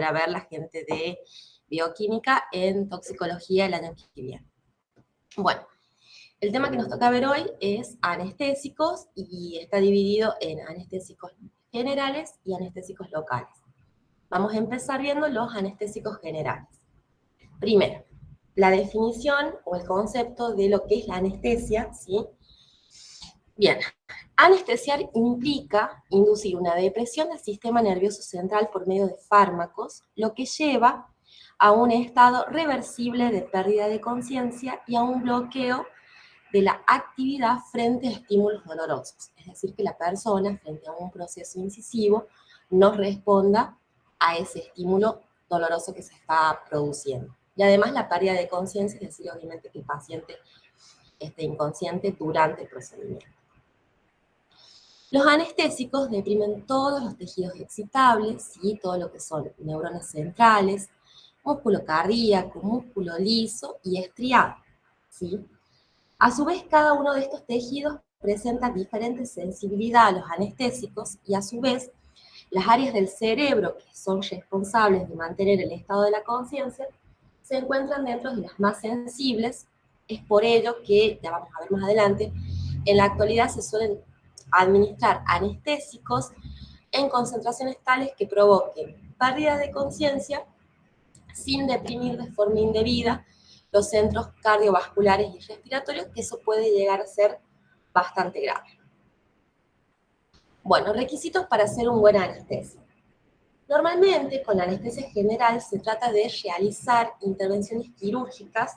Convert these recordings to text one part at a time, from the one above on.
a ver la gente de bioquímica en toxicología el año que viene. Bueno, el tema que nos toca ver hoy es anestésicos y está dividido en anestésicos generales y anestésicos locales. Vamos a empezar viendo los anestésicos generales. Primero, la definición o el concepto de lo que es la anestesia, ¿sí? Bien, anestesiar implica inducir una depresión del sistema nervioso central por medio de fármacos, lo que lleva a un estado reversible de pérdida de conciencia y a un bloqueo de la actividad frente a estímulos dolorosos. Es decir, que la persona, frente a un proceso incisivo, no responda a ese estímulo doloroso que se está produciendo. Y además la pérdida de conciencia, es decir, obviamente que el paciente esté inconsciente durante el procedimiento. Los anestésicos deprimen todos los tejidos excitables, ¿sí? Todo lo que son neuronas centrales, músculo cardíaco, músculo liso y estriado, ¿sí? A su vez, cada uno de estos tejidos presenta diferente sensibilidad a los anestésicos y a su vez, las áreas del cerebro que son responsables de mantener el estado de la conciencia se encuentran dentro de las más sensibles. Es por ello que, ya vamos a ver más adelante, en la actualidad se suelen administrar anestésicos en concentraciones tales que provoquen pérdida de conciencia sin deprimir de forma indebida los centros cardiovasculares y respiratorios, que eso puede llegar a ser bastante grave. Bueno, requisitos para hacer un buen anestesia. Normalmente, con la anestesia general se trata de realizar intervenciones quirúrgicas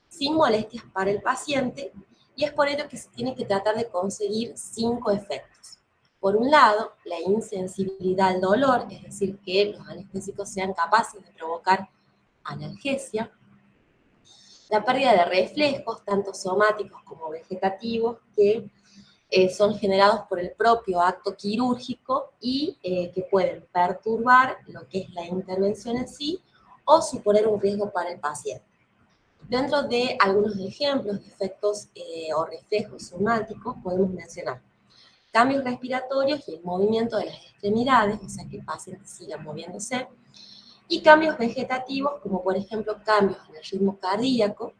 sin molestias para el paciente, y es por ello que se tiene que tratar de conseguir 5 efectos. Por un lado, la insensibilidad al dolor, es decir, que los anestésicos sean capaces de provocar analgesia. La pérdida de reflejos, tanto somáticos como vegetativos, que son generados por el propio acto quirúrgico y que pueden perturbar lo que es la intervención en sí o suponer un riesgo para el paciente. Dentro de algunos ejemplos de efectos o reflejos somáticos podemos mencionar cambios respiratorios y el movimiento de las extremidades, o sea que el paciente siga moviéndose, y cambios vegetativos, como por ejemplo cambios en el ritmo cardíaco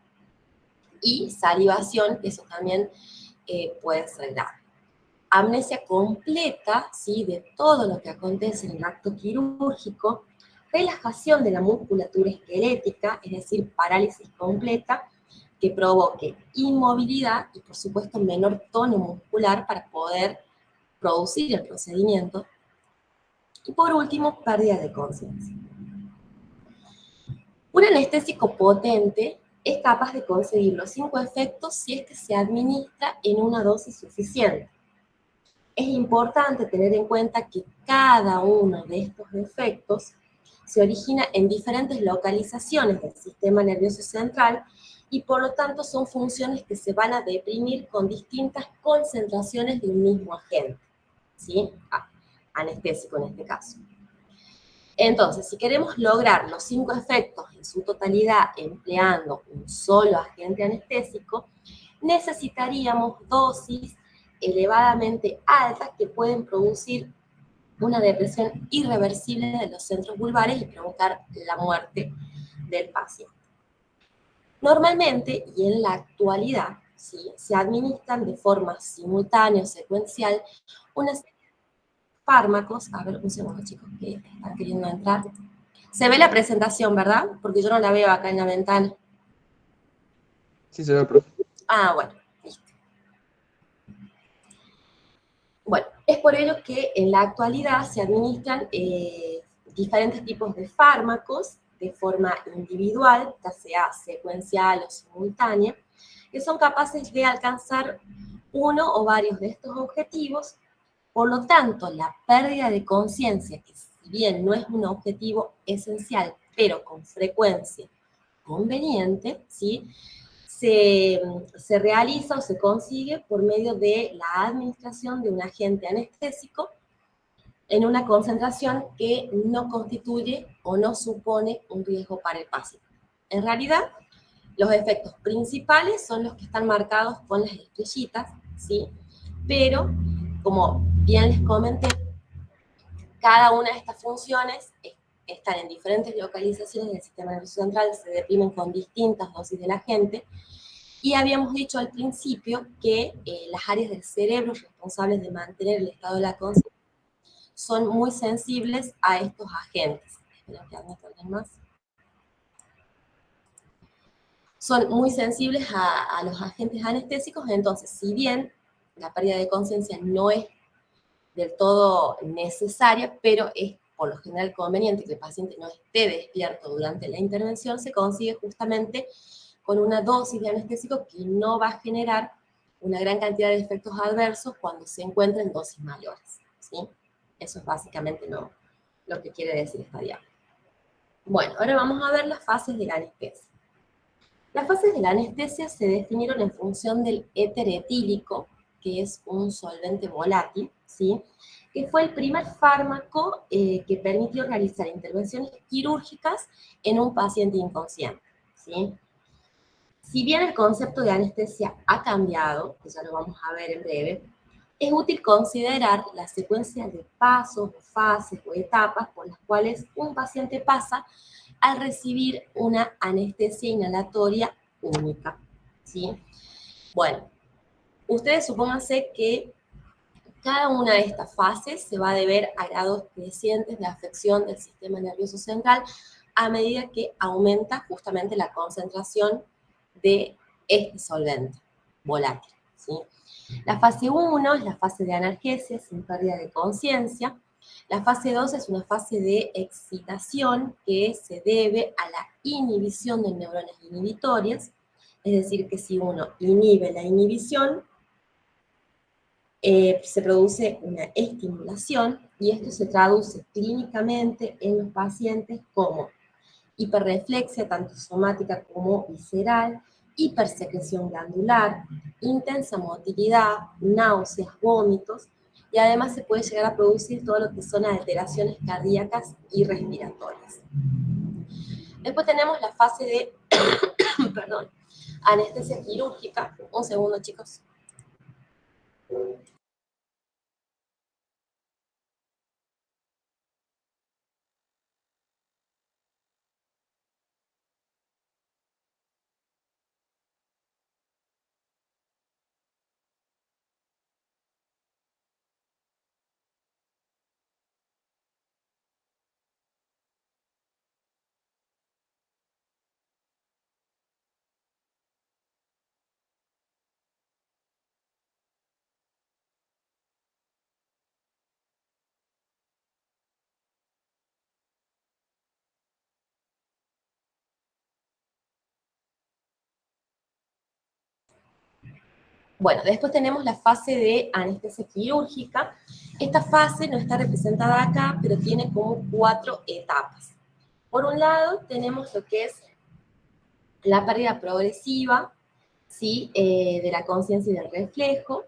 y salivación, que eso también puede ser grave. Amnesia completa, ¿sí?, de todo lo que acontece en el acto quirúrgico, relajación de la musculatura esquelética, es decir, parálisis completa, que provoque inmovilidad y, por supuesto, menor tono muscular para poder producir el procedimiento. Y por último, pérdida de conciencia. Un anestésico potente es capaz de conseguir los 5 efectos si es que se administra en una dosis suficiente. Es importante tener en cuenta que cada uno de estos efectos se origina en diferentes localizaciones del sistema nervioso central y por lo tanto son funciones que se van a deprimir con distintas concentraciones de un mismo agente, ¿sí? Anestésico en este caso. Entonces, si queremos lograr los 5 efectos en su totalidad empleando un solo agente anestésico, necesitaríamos dosis elevadamente altas que pueden producir una depresión irreversible de los centros vulvares y provocar la muerte del paciente. Normalmente, y en la actualidad, ¿sí?, se administran de forma simultánea o secuencial una serie de fármacos. A ver, un segundo, chicos, que están queriendo entrar. Se ve la presentación, ¿verdad? Porque yo no la veo acá en la ventana. Sí, señor profe. Ah, bueno, listo. Bueno, es por ello que en la actualidad se administran diferentes tipos de fármacos de forma individual, ya sea secuencial o simultánea, que son capaces de alcanzar uno o varios de estos objetivos. Por lo tanto, la pérdida de conciencia, que si bien no es un objetivo esencial, pero con frecuencia conveniente, ¿sí?, se realiza o se consigue por medio de la administración de un agente anestésico en una concentración que no constituye o no supone un riesgo para el paciente. En realidad, los efectos principales son los que están marcados con las estrellitas, ¿sí? Pero, como bien les comenté, cada una de estas funciones están en diferentes localizaciones del sistema nervioso central, se deprimen con distintas dosis del agente, y habíamos dicho al principio que las áreas del cerebro responsables de mantener el estado de la conciencia son muy sensibles a estos agentes. Espero que admita alguien más. Son muy sensibles a los agentes anestésicos, entonces, si bien la pérdida de conciencia no es del todo necesaria, pero es por lo general conveniente que el paciente no esté despierto durante la intervención, se consigue justamente con una dosis de anestésico que no va a generar una gran cantidad de efectos adversos cuando se encuentra en dosis mayores, ¿sí? Eso es básicamente lo que quiere decir esta diapositiva. Bueno, ahora vamos a ver las fases de la anestesia. Las fases de la anestesia se definieron en función del éter etílico, que es un solvente volátil, ¿sí? Que fue el primer fármaco que permitió realizar intervenciones quirúrgicas en un paciente inconsciente, ¿sí? Si bien el concepto de anestesia ha cambiado, que ya lo vamos a ver en breve, es útil considerar la secuencia de pasos, fases o etapas por las cuales un paciente pasa al recibir una anestesia inhalatoria única, ¿sí? Bueno, ustedes supónganse que cada una de estas fases se va a deber a grados crecientes de afección del sistema nervioso central a medida que aumenta justamente la concentración de este solvente volátil, ¿sí? La fase 1 es la fase de analgesia sin pérdida de conciencia. La fase 2 es una fase de excitación que se debe a la inhibición de neuronas inhibitorias, es decir, que si uno inhibe la inhibición, se produce una estimulación y esto se traduce clínicamente en los pacientes como hiperreflexia, tanto somática como visceral, hipersecreción glandular, intensa motilidad, náuseas, vómitos, y además se puede llegar a producir todo lo que son alteraciones cardíacas y respiratorias. Después tenemos la fase de perdón, anestesia quirúrgica. Un segundo, chicos. Bueno, después tenemos la fase de anestesia quirúrgica. Esta fase no está representada acá, pero tiene como 4 etapas. Por un lado, tenemos lo que es la pérdida progresiva, ¿sí? De la conciencia y del reflejo.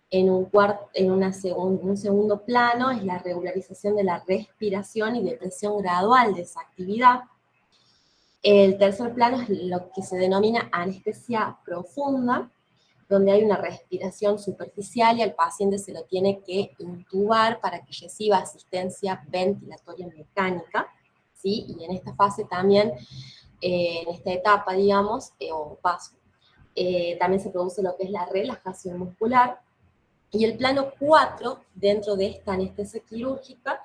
En un segundo plano es la regularización de la respiración y depresión gradual de esa actividad. El tercer plano es lo que se denomina anestesia profunda, donde hay una respiración superficial y al paciente se lo tiene que intubar para que reciba asistencia ventilatoria mecánica, ¿sí? Y en esta fase también, en esta etapa, digamos, o paso, también se produce lo que es la relajación muscular. Y el plano 4, dentro de esta anestesia quirúrgica,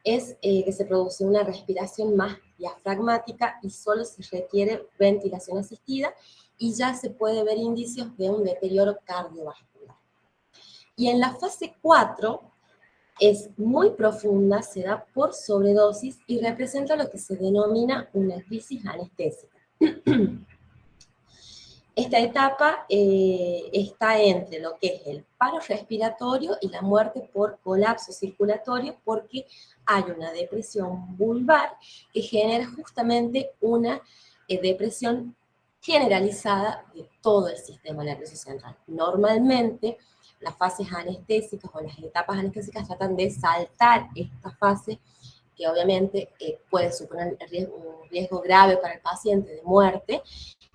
es que se produce una respiración más diafragmática y solo se requiere ventilación asistida y ya se puede ver indicios de un deterioro cardiovascular. Y en la fase 4 es muy profunda, se da por sobredosis y representa lo que se denomina una crisis anestésica. Esta etapa está entre lo que es el paro respiratorio y la muerte por colapso circulatorio porque hay una depresión vulvar que genera justamente una depresión generalizada de todo el sistema nervioso central. Normalmente las fases anestésicas o las etapas anestésicas tratan de saltar esta fase que obviamente puede suponer un riesgo grave para el paciente de muerte,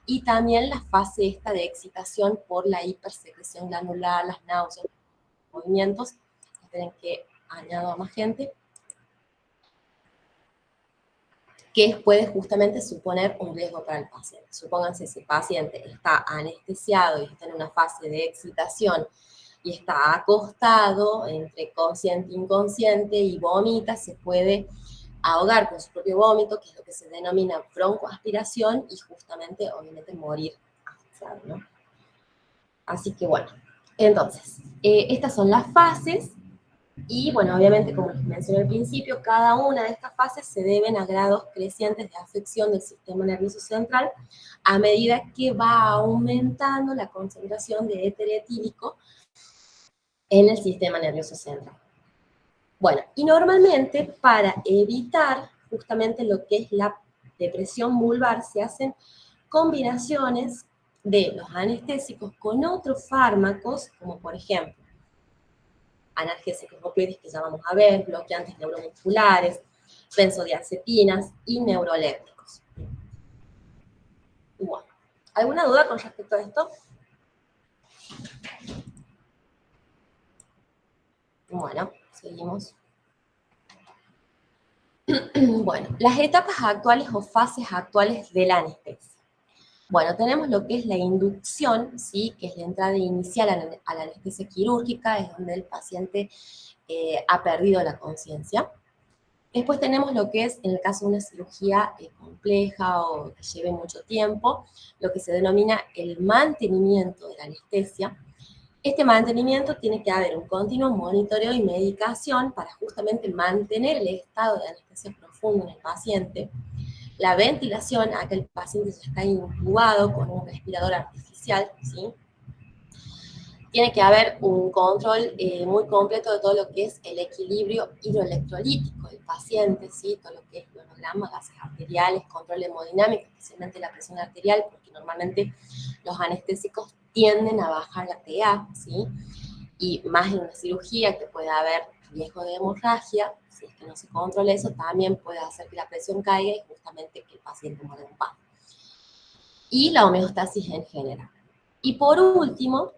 y también la fase esta de excitación por la hipersecreción glandular, las náuseas, los movimientos. Esperen que añado a más gente. que puede justamente suponer un riesgo para el paciente. Supónganse, si el paciente está anestesiado y está en una fase de excitación y está acostado entre consciente e inconsciente y vomita, se puede ahogar con su propio vómito, que es lo que se denomina broncoaspiración, y justamente, obviamente, morir asfixiado, ¿no? Así que bueno, entonces, estas son las fases, y bueno, obviamente, como les mencioné al principio, cada una de estas fases se deben a grados crecientes de afección del sistema nervioso central a medida que va aumentando la concentración de éter etílico en el sistema nervioso central. Bueno, y normalmente para evitar justamente lo que es la depresión vulvar se hacen combinaciones de los anestésicos con otros fármacos, como por ejemplo analgésicos opioides que ya vamos a ver, bloqueantes neuromusculares, benzodiazepinas y neurolépticos. Bueno, ¿alguna duda con respecto a esto? Bueno, seguimos. Bueno, las etapas actuales o fases actuales de la anestesia. Bueno, tenemos lo que es la inducción, ¿sí? Que es la entrada inicial a la anestesia quirúrgica, es donde el paciente ha perdido la conciencia. Después tenemos lo que es, en el caso de una cirugía compleja o que lleve mucho tiempo, lo que se denomina el mantenimiento de la anestesia. Este mantenimiento tiene que haber un continuo monitoreo y medicación para justamente mantener el estado de anestesia profundo en el paciente. La ventilación, a que el paciente ya está intubado con un respirador artificial, ¿sí? Tiene que haber un control muy completo de todo lo que es el equilibrio hidroelectrolítico del paciente, ¿sí? Todo lo que es cronograma, gases arteriales, control hemodinámico, especialmente la presión arterial, porque normalmente los anestésicos tienden a bajar la PA, ¿sí? Y más en una cirugía que puede haber riesgo de hemorragia, si es que no se controla eso, también puede hacer que la presión caiga y justamente que el paciente muera de un paro. Y la homeostasis en general. Y por último,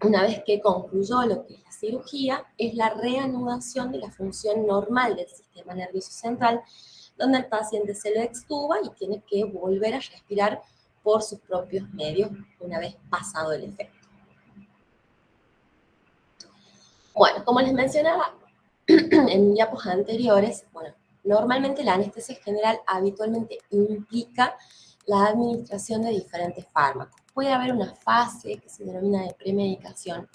una vez que concluyó lo que es la cirugía, es la reanudación de la función normal del sistema nervioso central, donde el paciente se lo extuba y tiene que volver a respirar por sus propios medios una vez pasado el efecto. Bueno, como les mencionaba en diapos anteriores, bueno, normalmente la anestesia general habitualmente implica la administración de diferentes fármacos. Puede haber una fase que se denomina de premedicación,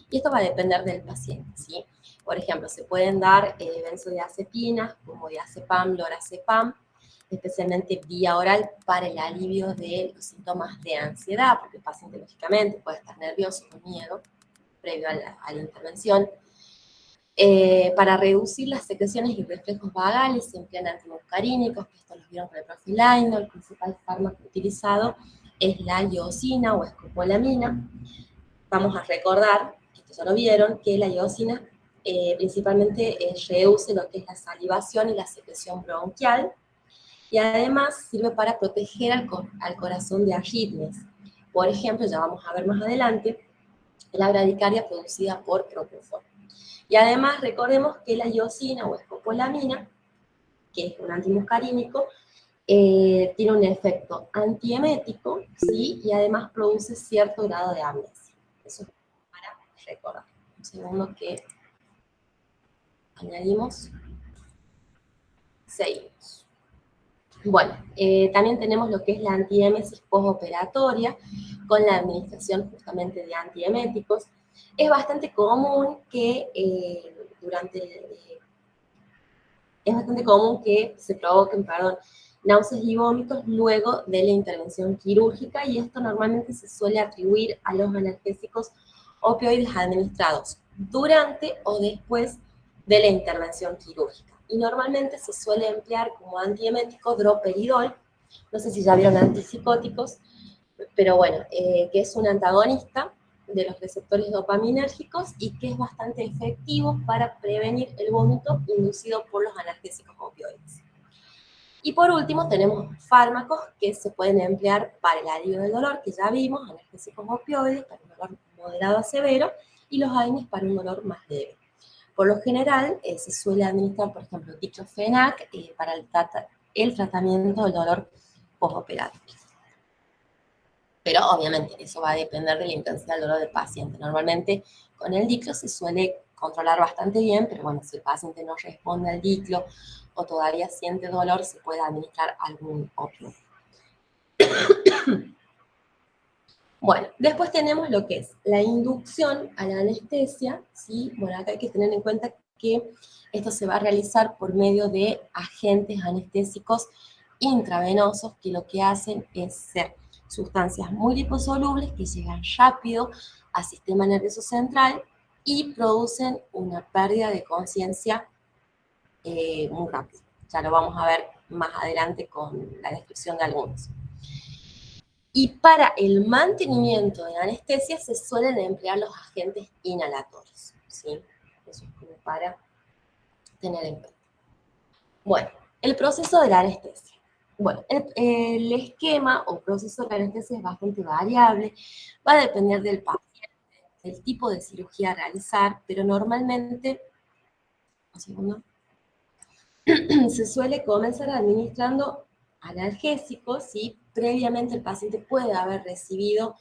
y esto va a depender del paciente, ¿sí? Por ejemplo, se pueden dar benzodiazepinas como diazepam, lorazepam, especialmente vía oral para el alivio de los síntomas de ansiedad, porque el paciente lógicamente puede estar nervioso con miedo previo a la intervención. Para reducir las secreciones y reflejos vagales se emplean antimuscarínicos, que esto los vieron con el profilaino. El principal fármaco utilizado es la iosina o escopolamina. Vamos a recordar, que esto ya lo vieron, que la iosina principalmente reduce lo que es la salivación y la secreción bronquial, y además sirve para proteger al corazón de arritmias. Por ejemplo, ya vamos a ver más adelante, la bradicardia producida por propofol. Y además recordemos que la iosina o escopolamina, que es un antimuscarínico, tiene un efecto antiemético, ¿sí? Y además produce cierto grado de amnesia. Eso es para recordar. Un segundo que añadimos. Seguimos. Bueno, también tenemos lo que es la antiemesis postoperatoria, con la administración justamente de antieméticos. Es bastante común que se provoquen, náuseas y vómitos luego de la intervención quirúrgica, y esto normalmente se suele atribuir a los analgésicos opioides administrados durante o después de la intervención quirúrgica. Y normalmente se suele emplear como antiemético droperidol, no sé si ya vieron antipsicóticos, pero bueno, que es un antagonista de los receptores dopaminérgicos y que es bastante efectivo para prevenir el vómito inducido por los analgésicos opioides. Y por último tenemos fármacos que se pueden emplear para el alivio del dolor, que ya vimos, analgésicos opioides para un dolor moderado a severo, y los AINES para un dolor más leve. Por lo general se suele administrar, por ejemplo, diclofenac para el el tratamiento del dolor postoperatorio. Pero obviamente eso va a depender de la intensidad del dolor del paciente. Normalmente con el diclo se suele controlar bastante bien, pero bueno, si el paciente no responde al diclo o todavía siente dolor, se puede administrar algún opio. Bueno, después tenemos lo que es la inducción a la anestesia, ¿sí? Bueno, acá hay que tener en cuenta que esto se va a realizar por medio de agentes anestésicos intravenosos que lo que hacen es ser sustancias muy liposolubles que llegan rápido al sistema nervioso central y producen una pérdida de conciencia muy rápido. Ya lo vamos a ver más adelante con la descripción de algunos. Y para el mantenimiento de la anestesia se suelen emplear los agentes inhalatorios, ¿sí? Eso es como para tener en cuenta. Bueno, el proceso de la anestesia. Bueno, el esquema o proceso de la anestesia es bastante variable, va a depender del paciente, del tipo de cirugía a realizar, pero normalmente, un segundo, se suele comenzar administrando analgésicos, ¿sí? Previamente el paciente puede haber recibido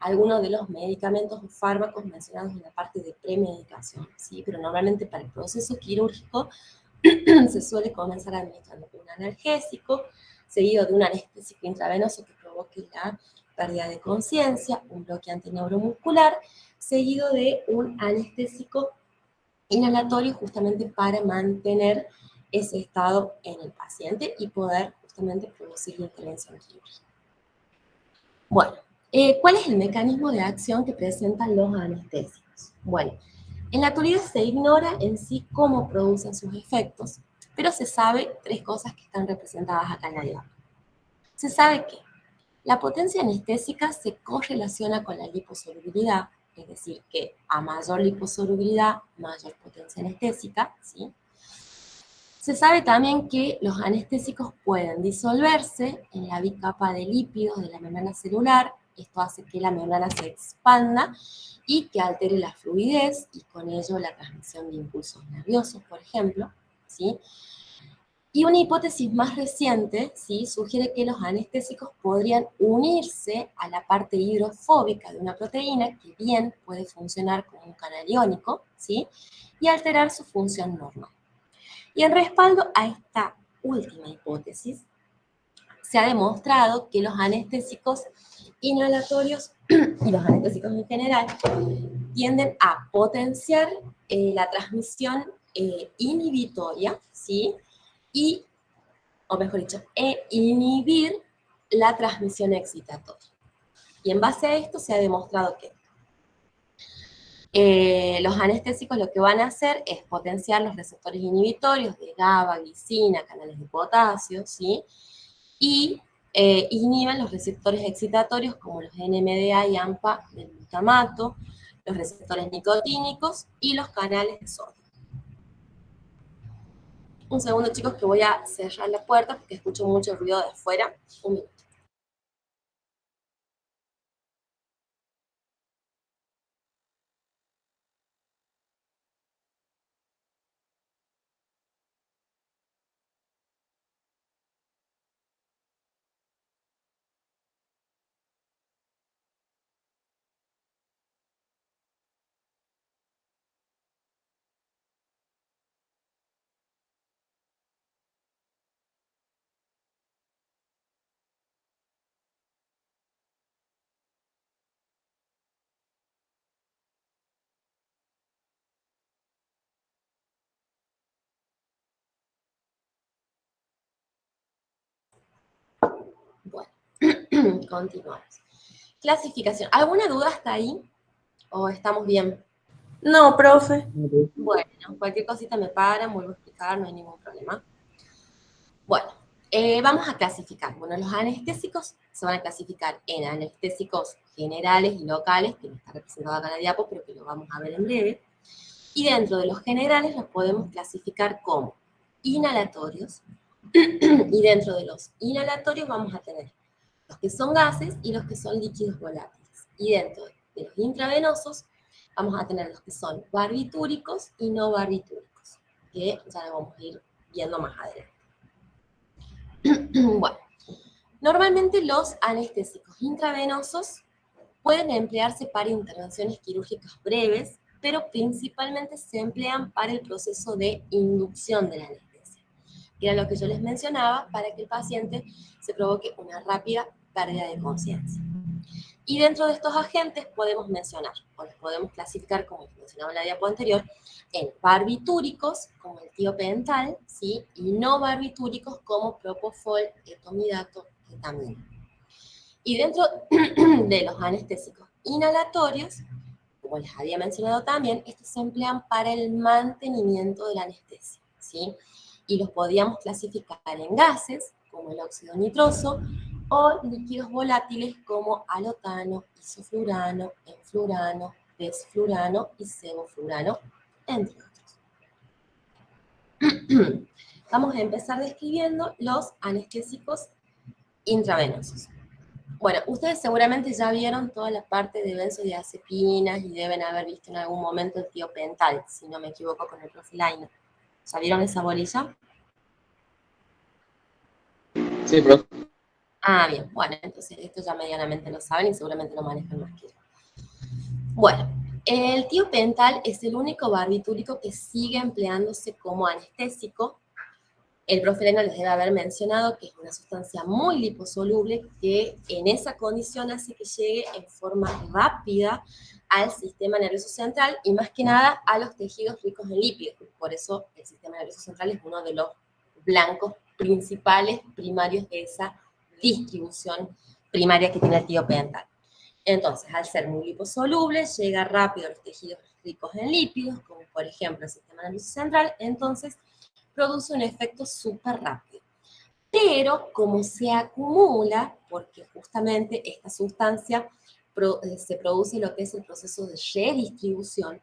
algunos de los medicamentos o fármacos mencionados en la parte de premedicación, ¿sí? Pero normalmente para el proceso quirúrgico se suele comenzar administrando un analgésico, seguido de un anestésico intravenoso que provoque la pérdida de conciencia, un bloqueante neuromuscular, seguido de un anestésico inhalatorio justamente para mantener ese estado en el paciente y poder justamente producir la intervención quirúrgica. Bueno, ¿cuál es el mecanismo de acción que presentan los anestésicos? Bueno, en la actualidad se ignora en sí cómo producen sus efectos, pero se sabe tres cosas que están representadas acá en la diapositiva. Se sabe que la potencia anestésica se correlaciona con la liposolubilidad, es decir, que a mayor liposolubilidad, mayor potencia anestésica, ¿sí? Se sabe también que los anestésicos pueden disolverse en la bicapa de lípidos de la membrana celular. Esto hace que la membrana se expanda y que altere la fluidez y con ello la transmisión de impulsos nerviosos, por ejemplo, ¿sí? Y una hipótesis más reciente, ¿sí?, sugiere que los anestésicos podrían unirse a la parte hidrofóbica de una proteína que bien puede funcionar como un canal iónico, ¿sí?, y alterar su función normal. Y en respaldo a esta última hipótesis, se ha demostrado que los anestésicos inhalatorios y los anestésicos en general tienden a potenciar la transmisión inhibitoria, ¿sí?, y, o mejor dicho, inhibir la transmisión excitatoria. Y en base a esto se ha demostrado que los anestésicos lo que van a hacer es potenciar los receptores inhibitorios de GABA, glicina, canales de potasio, ¿sí? Y inhiben los receptores excitatorios como los NMDA y AMPA del glutamato, los receptores nicotínicos y los canales de sodio. Un segundo, chicos, que voy a cerrar la puerta porque escucho mucho ruido de afuera. Un minuto. Bueno, continuamos. Clasificación. ¿Alguna duda hasta ahí? ¿O estamos bien? No, profe. Bueno, cualquier cosita me paran, vuelvo a explicar, no hay ningún problema. Bueno, vamos a clasificar. Bueno, los anestésicos se van a clasificar en anestésicos generales y locales, que no está representado acá en la diapo, pero que lo vamos a ver en breve. Y dentro de los generales los podemos clasificar como inhalatorios, y dentro de los inhalatorios vamos a tener los que son gases y los que son líquidos volátiles. Y dentro de los intravenosos vamos a tener los que son barbitúricos y no barbitúricos, que ya lo vamos a ir viendo más adelante. Bueno, normalmente los anestésicos intravenosos pueden emplearse para intervenciones quirúrgicas breves, pero principalmente se emplean para el proceso de inducción de la anestesia, que era lo que yo les mencionaba, para que el paciente se provoque una rápida pérdida de conciencia. Y dentro de estos agentes podemos mencionar, o los podemos clasificar, como les mencionaba en la diapo anterior, en barbitúricos, como el tiopental, ¿sí? Y no barbitúricos, como propofol, etomidato, ketamina. Y dentro de los anestésicos inhalatorios, como les había mencionado también, estos se emplean para el mantenimiento de la anestesia, ¿sí? Y los podíamos clasificar en gases, como el óxido nitroso, o líquidos volátiles como alotano, isoflurano, enflurano, desflurano y sevoflurano, entre otros. Vamos a empezar describiendo los anestésicos intravenosos. Bueno, ustedes seguramente ya vieron toda la parte de benzodiazepinas y deben haber visto en algún momento el tiopental, si no me equivoco con el profe Laino. ¿Ya vieron esa bolilla? Sí, profe. Ah, bien, bueno, entonces esto ya medianamente lo saben y seguramente lo manejan más que yo. Bueno, el tiopental es el único barbitúrico que sigue empleándose como anestésico. El profe Laino les debe haber mencionado que es una sustancia muy liposoluble que en esa condición hace que llegue en forma rápida al sistema nervioso central y más que nada a los tejidos ricos en lípidos. Por eso el sistema nervioso central es uno de los blancos principales primarios de esa distribución primaria que tiene el tiopental. Entonces, al ser muy liposoluble, llega rápido a los tejidos ricos en lípidos, como por ejemplo el sistema nervioso central, entonces produce un efecto súper rápido. Pero como se acumula, porque justamente esta sustancia se produce lo que es el proceso de redistribución,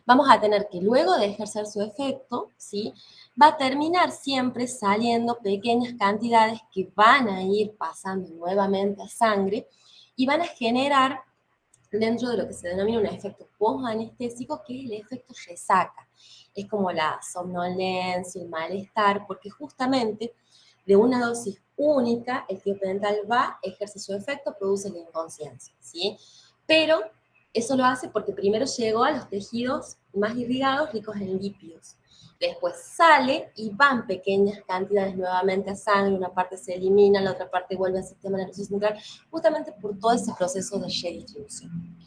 vamos a tener que luego de ejercer su efecto, ¿sí? Va a terminar siempre saliendo pequeñas cantidades que van a ir pasando nuevamente a sangre y van a generar dentro de lo que se denomina un efecto post-anestésico, que es el efecto resaca. Es como la somnolencia, el malestar, porque justamente de una dosis única, el tiopental va, ejerce su efecto, produce la inconsciencia, ¿sí? Pero eso lo hace porque primero llegó a los tejidos más irrigados, ricos en lípidos. Después sale y van pequeñas cantidades nuevamente a sangre, una parte se elimina, la otra parte vuelve al sistema nervioso central, justamente por todo ese proceso de redistribución.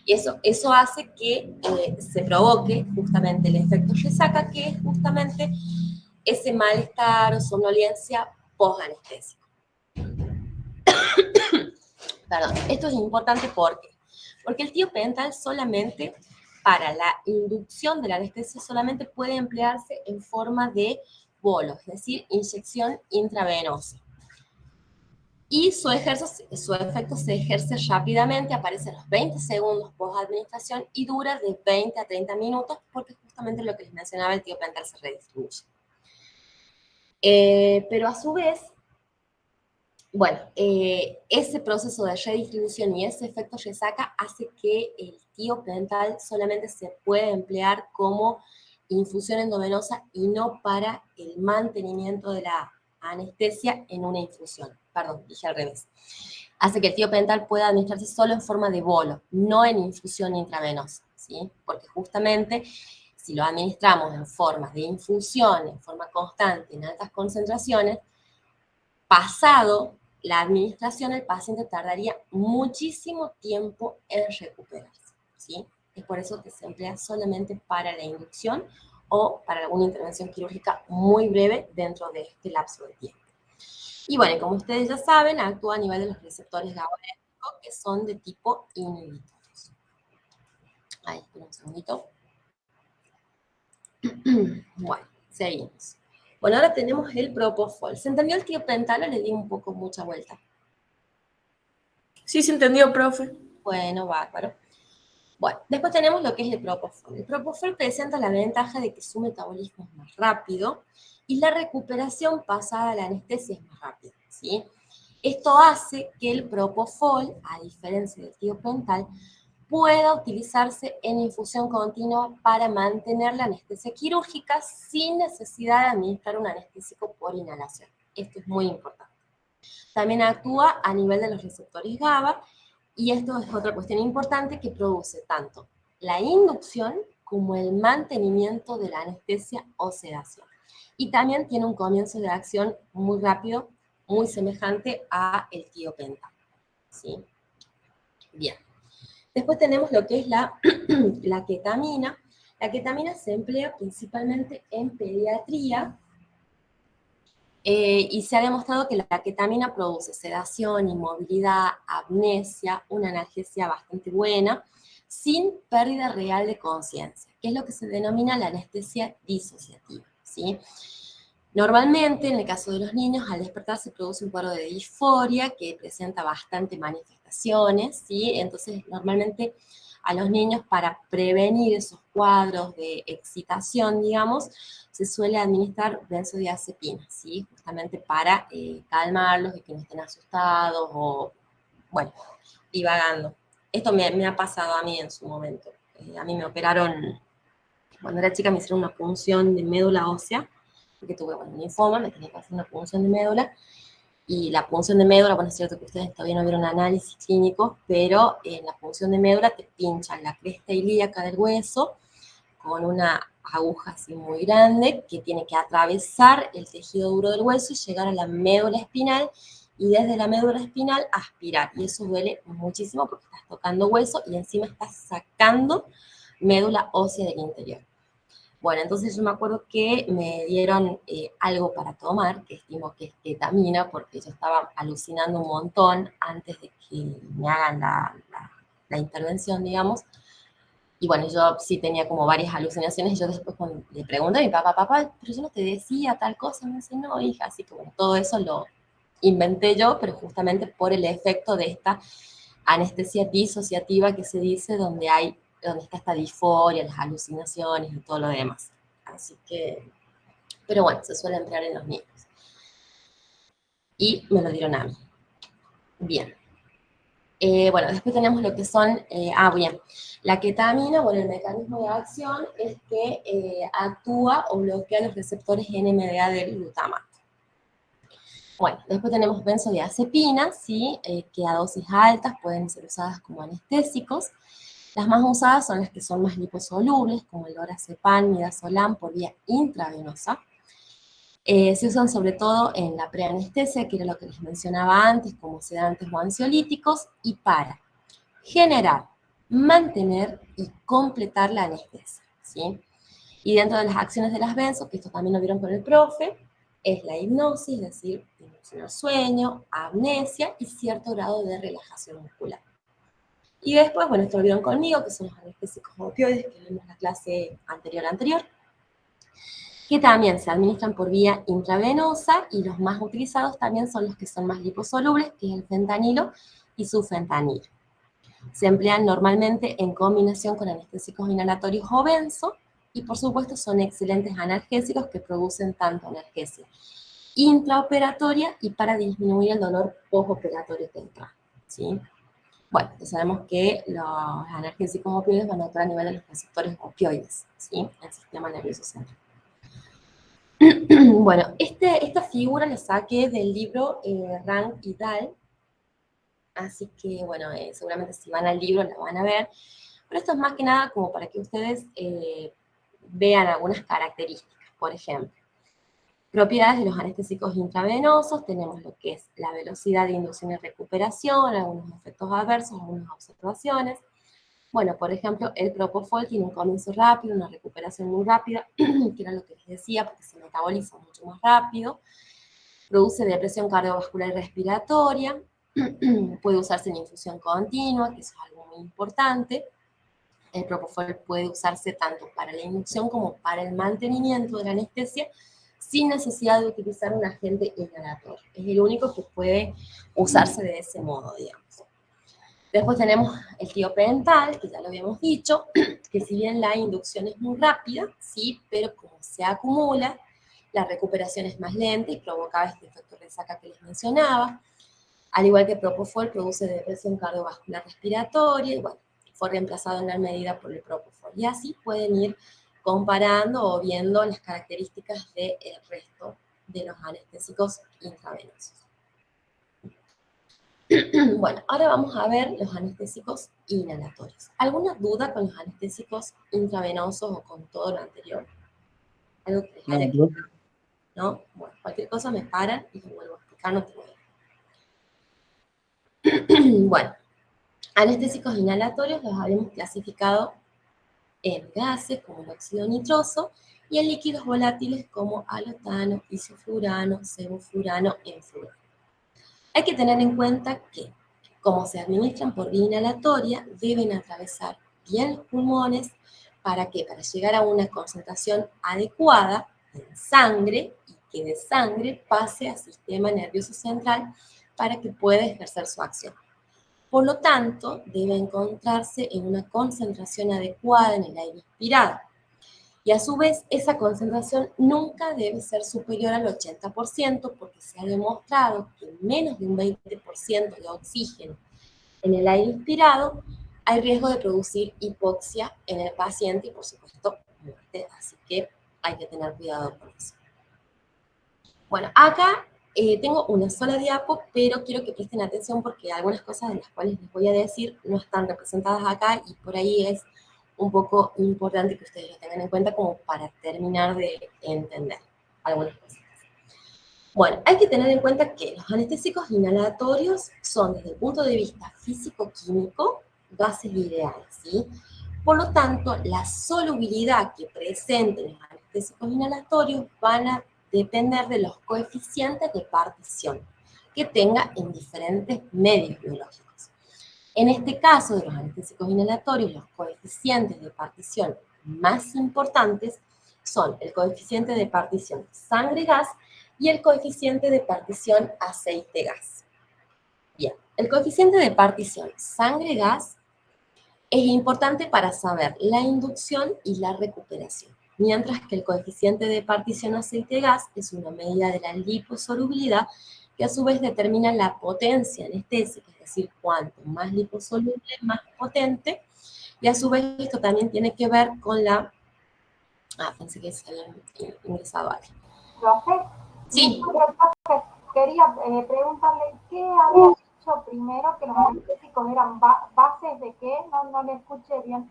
Y eso hace que se provoque justamente el efecto resaca, que es justamente ese malestar o somnolencia post-anestésico. Perdón, esto es importante porque el tiopental solamente para la inducción de la anestesia solamente puede emplearse en forma de bolo, es decir, inyección intravenosa. Y su efecto se ejerce rápidamente, aparece a los 20 segundos post-administración y dura de 20 a 30 minutos porque justamente lo que les mencionaba, el tiopental se redistribuye. Pero a su vez, bueno, ese proceso de redistribución y ese efecto resaca hace que el tiopental solamente se puede emplear como infusión endovenosa y no para el mantenimiento de la anestesia en una infusión. Perdón, dije al revés. Hace que el tiopental pueda administrarse solo en forma de bolo, no en infusión intravenosa, ¿sí? Porque justamente si lo administramos en forma de infusión, en forma constante, en altas concentraciones, pasado la administración, el paciente tardaría muchísimo tiempo en recuperarse, ¿sí? Es por eso que se emplea solamente para la inducción o para alguna intervención quirúrgica muy breve dentro de este lapso de tiempo. Y bueno, como ustedes ya saben, actúa a nivel de los receptores GABAérgicos que son de tipo inhibitorios. Ahí, espera un segundito. Bueno, seguimos. Bueno, ahora tenemos el propofol. ¿Se entendió el tiopental o le di un poco mucha vuelta? Sí, se entendió, profe. Bueno, bárbaro. Bueno, después tenemos lo que es el propofol. El propofol presenta la ventaja de que su metabolismo es más rápido y la recuperación pasada a la anestesia es más rápida, ¿sí? Esto hace que el propofol, a diferencia del tiopental, pueda utilizarse en infusión continua para mantener la anestesia quirúrgica sin necesidad de administrar un anestésico por inhalación, Esto es muy importante. También actúa a nivel de los receptores GABA, y esto es otra cuestión importante que produce tanto la inducción como el mantenimiento de la anestesia o sedación. Y también tiene un comienzo de acción muy rápido, muy semejante a el tiopenta. ¿Sí? Bien. Después tenemos lo que es la ketamina. La ketamina se emplea principalmente en pediatría, y se ha demostrado que la ketamina produce sedación, inmovilidad, amnesia, una analgesia bastante buena, sin pérdida real de conciencia, que es lo que se denomina la anestesia disociativa, ¿sí? Normalmente, en el caso de los niños, al despertar se produce un cuadro de disforia que presenta bastante manifestaciones, ¿sí? Entonces, normalmente a los niños, para prevenir esos cuadros de excitación, digamos, se suele administrar benzodiazepina, ¿sí? Justamente para calmarlos y que no estén asustados o, bueno, divagando. Esto me ha pasado a mí en su momento. A mí me operaron, cuando era chica me hicieron una punción de médula ósea, porque tuve un linfoma, me tenía que hacer una punción de médula, y la punción de médula, bueno, es cierto que ustedes todavía no vieron análisis clínicos, pero en la punción de médula te pinchan la cresta ilíaca del hueso con una aguja así muy grande que tiene que atravesar el tejido duro del hueso y llegar a la médula espinal, y desde la médula espinal aspirar. Y eso duele muchísimo porque estás tocando hueso y encima estás sacando médula ósea del interior. Bueno, entonces yo me acuerdo que me dieron algo para tomar, que estimo que es ketamina, porque yo estaba alucinando un montón antes de que me hagan la intervención, digamos. Y bueno, yo sí tenía como varias alucinaciones, y yo después cuando le pregunté a mi papá, papá, pero yo no te decía tal cosa, me dice, no, hija, así que bueno, todo eso lo inventé yo, pero justamente por el efecto de esta anestesia disociativa que se dice, donde está esta disforia, las alucinaciones y todo lo demás. Así que, pero bueno, se suele emplear en los niños. Y me lo dieron a mí. Bien. Bueno, después tenemos lo que son, bien, la ketamina, bueno, el mecanismo de acción es que actúa o bloquea los receptores NMDA del glutamato. Bueno, después tenemos benzodiazepinas, ¿sí? Que a dosis altas pueden ser usadas como anestésicos. Las más usadas son las que son más liposolubles, como el lorazepam, midazolam, por vía intravenosa. Se usan sobre todo en la preanestesia, que era lo que les mencionaba antes, como sedantes o ansiolíticos, y para generar, mantener y completar la anestesia, ¿sí? Y dentro de las acciones de las benzos, que esto también lo vieron con el profe, es la hipnosis, es decir, inducción al sueño, amnesia y cierto grado de relajación muscular. Y después, bueno, esto lo vieron conmigo, que son los anestésicos opioides, que vimos en la clase anterior, que también se administran por vía intravenosa, y los más utilizados también son los que son más liposolubles, que es el fentanilo y sufentanilo. Se emplean normalmente en combinación con anestésicos inhalatorios o benzo, y por supuesto son excelentes analgésicos que producen tanto analgesia intraoperatoria y para disminuir el dolor postoperatorio temprano, ¿sí? Bueno, ya sabemos que los analgésicos opioides van a actuar a nivel de los receptores opioides, ¿sí? El sistema nervioso central. Bueno, esta figura la saqué del libro Rank y Dahl, así que bueno, seguramente si van al libro la van a ver, pero esto es más que nada como para que ustedes vean algunas características. Por ejemplo, propiedades de los anestésicos intravenosos, tenemos lo que es la velocidad de inducción y recuperación, algunos efectos adversos, algunas observaciones. Bueno, por ejemplo, el propofol tiene un comienzo rápido, una recuperación muy rápida, que era lo que les decía, porque se metaboliza mucho más rápido, produce depresión cardiovascular y respiratoria, puede usarse en infusión continua, que eso es algo muy importante. El propofol puede usarse tanto para la inducción como para el mantenimiento de la anestesia, sin necesidad de utilizar un agente inhalador. Es el único que puede usarse de ese modo, digamos. Después tenemos el tiopental, que ya lo habíamos dicho, que si bien la inducción es muy rápida, sí, pero como se acumula, la recuperación es más lenta y provocaba este efecto resaca que les mencionaba. Al igual que propofol, produce depresión cardiovascular respiratoria, y bueno, fue reemplazado en gran medida por el propofol. Y así pueden ir comparando o viendo las características del resto de los anestésicos intravenosos. Bueno, ahora vamos a ver los anestésicos inhalatorios. ¿Alguna duda con los anestésicos intravenosos o con todo lo anterior? ¿Algo que les haya No, quedado? ¿No? Bueno, cualquier cosa me paran y lo vuelvo a explicar, no tengo idea. Bueno, anestésicos inhalatorios los habíamos clasificado en gases como el óxido nitroso y en líquidos volátiles como halotano, isoflurano, sevoflurano, enflurano. Hay que tener en cuenta que, como se administran por vía inhalatoria, deben atravesar bien los pulmones. ¿Para qué? Para llegar a una concentración adecuada en sangre y que de sangre pase al sistema nervioso central para que pueda ejercer su acción. Por lo tanto, debe encontrarse en una concentración adecuada en el aire inspirado. Y a su vez, esa concentración nunca debe ser superior al 80% porque se ha demostrado que menos de un 20% de oxígeno en el aire inspirado hay riesgo de producir hipoxia en el paciente y, por supuesto, muerte. Así que hay que tener cuidado con eso. Bueno, acá tengo una sola diapo, pero quiero que presten atención porque algunas cosas de las cuales les voy a decir no están representadas acá y por ahí es un poco importante que ustedes lo tengan en cuenta como para terminar de entender algunas cosas. Bueno, hay que tener en cuenta que los anestésicos inhalatorios son, desde el punto de vista físico-químico, gases ideales, ¿sí? Por lo tanto, la solubilidad que presenten los anestésicos inhalatorios van a depender de los coeficientes de partición que tenga en diferentes medios biológicos. En este caso de los anestésicos inhalatorios, los coeficientes de partición más importantes son el coeficiente de partición sangre-gas y el coeficiente de partición aceite-gas. Bien, el coeficiente de partición sangre-gas es importante para saber la inducción y la recuperación, mientras que el coeficiente de partición aceite-gas es una medida de la liposolubilidad que a su vez determina la potencia anestésica, es decir, cuanto más liposoluble, más potente, y a su vez esto también tiene que ver con la... pensé que se había ingresado algo. Profe, Sí. Quería preguntarle qué había dicho primero, que los anestésicos eran bases de qué, no le escuché bien.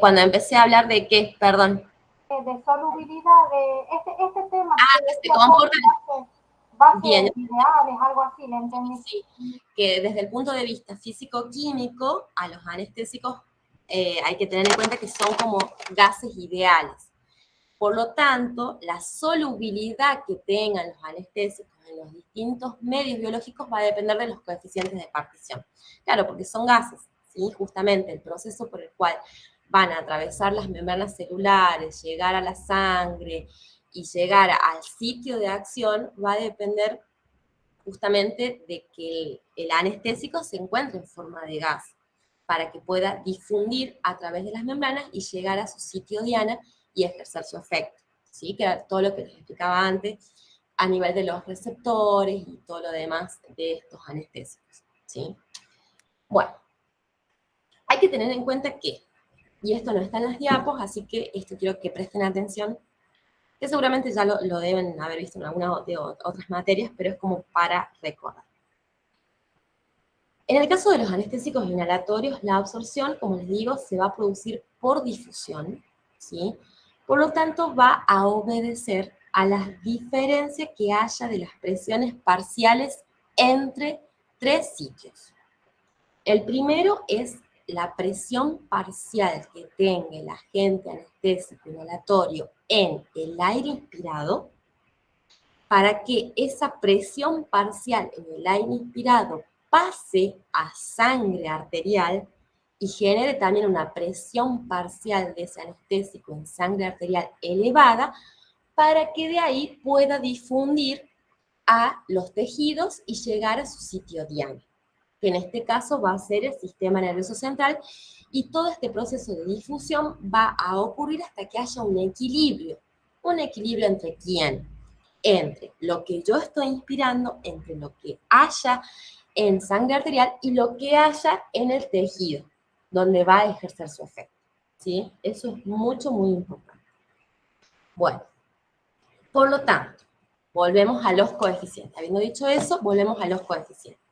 Cuando empecé a hablar de qué, perdón. De solubilidad, de este tema. Que se comportan bases bien. ideales, algo así, ¿le entendí? Sí, que desde el punto de vista físico-químico, a los anestésicos hay que tener en cuenta que son como gases ideales. Por lo tanto, la solubilidad que tengan los anestésicos en los distintos medios biológicos va a depender de los coeficientes de partición. Claro, porque son gases, ¿sí? Justamente el proceso por el cual van a atravesar las membranas celulares, llegar a la sangre y llegar al sitio de acción va a depender justamente de que el anestésico se encuentre en forma de gas para que pueda difundir a través de las membranas y llegar a su sitio diana y ejercer su efecto, ¿sí? Que era todo lo que les explicaba antes a nivel de los receptores y todo lo demás de estos anestésicos, ¿sí? Bueno, hay que tener en cuenta que, y esto no está en las diapos, así que esto quiero que presten atención, que seguramente ya lo deben haber visto en alguna de otras materias, pero es como para recordar. En el caso de los anestésicos inhalatorios, la absorción, como les digo, se va a producir por difusión, ¿sí? Por lo tanto, va a obedecer a las diferencias que haya de las presiones parciales entre tres sitios. El primero es la presión parcial que tenga el agente anestésico inhalatorio en el aire inspirado, para que esa presión parcial en el aire inspirado pase a sangre arterial y genere también una presión parcial de ese anestésico en sangre arterial elevada, para que de ahí pueda difundir a los tejidos y llegar a su sitio diana, que en este caso va a ser el sistema nervioso central, y todo este proceso de difusión va a ocurrir hasta que haya un equilibrio. ¿Un equilibrio entre quién? Entre lo que yo estoy inspirando, entre lo que haya en sangre arterial y lo que haya en el tejido, donde va a ejercer su efecto, ¿sí? Eso es muy importante. Bueno, Por lo tanto, volvemos a los coeficientes. Habiendo dicho eso, volvemos a los coeficientes.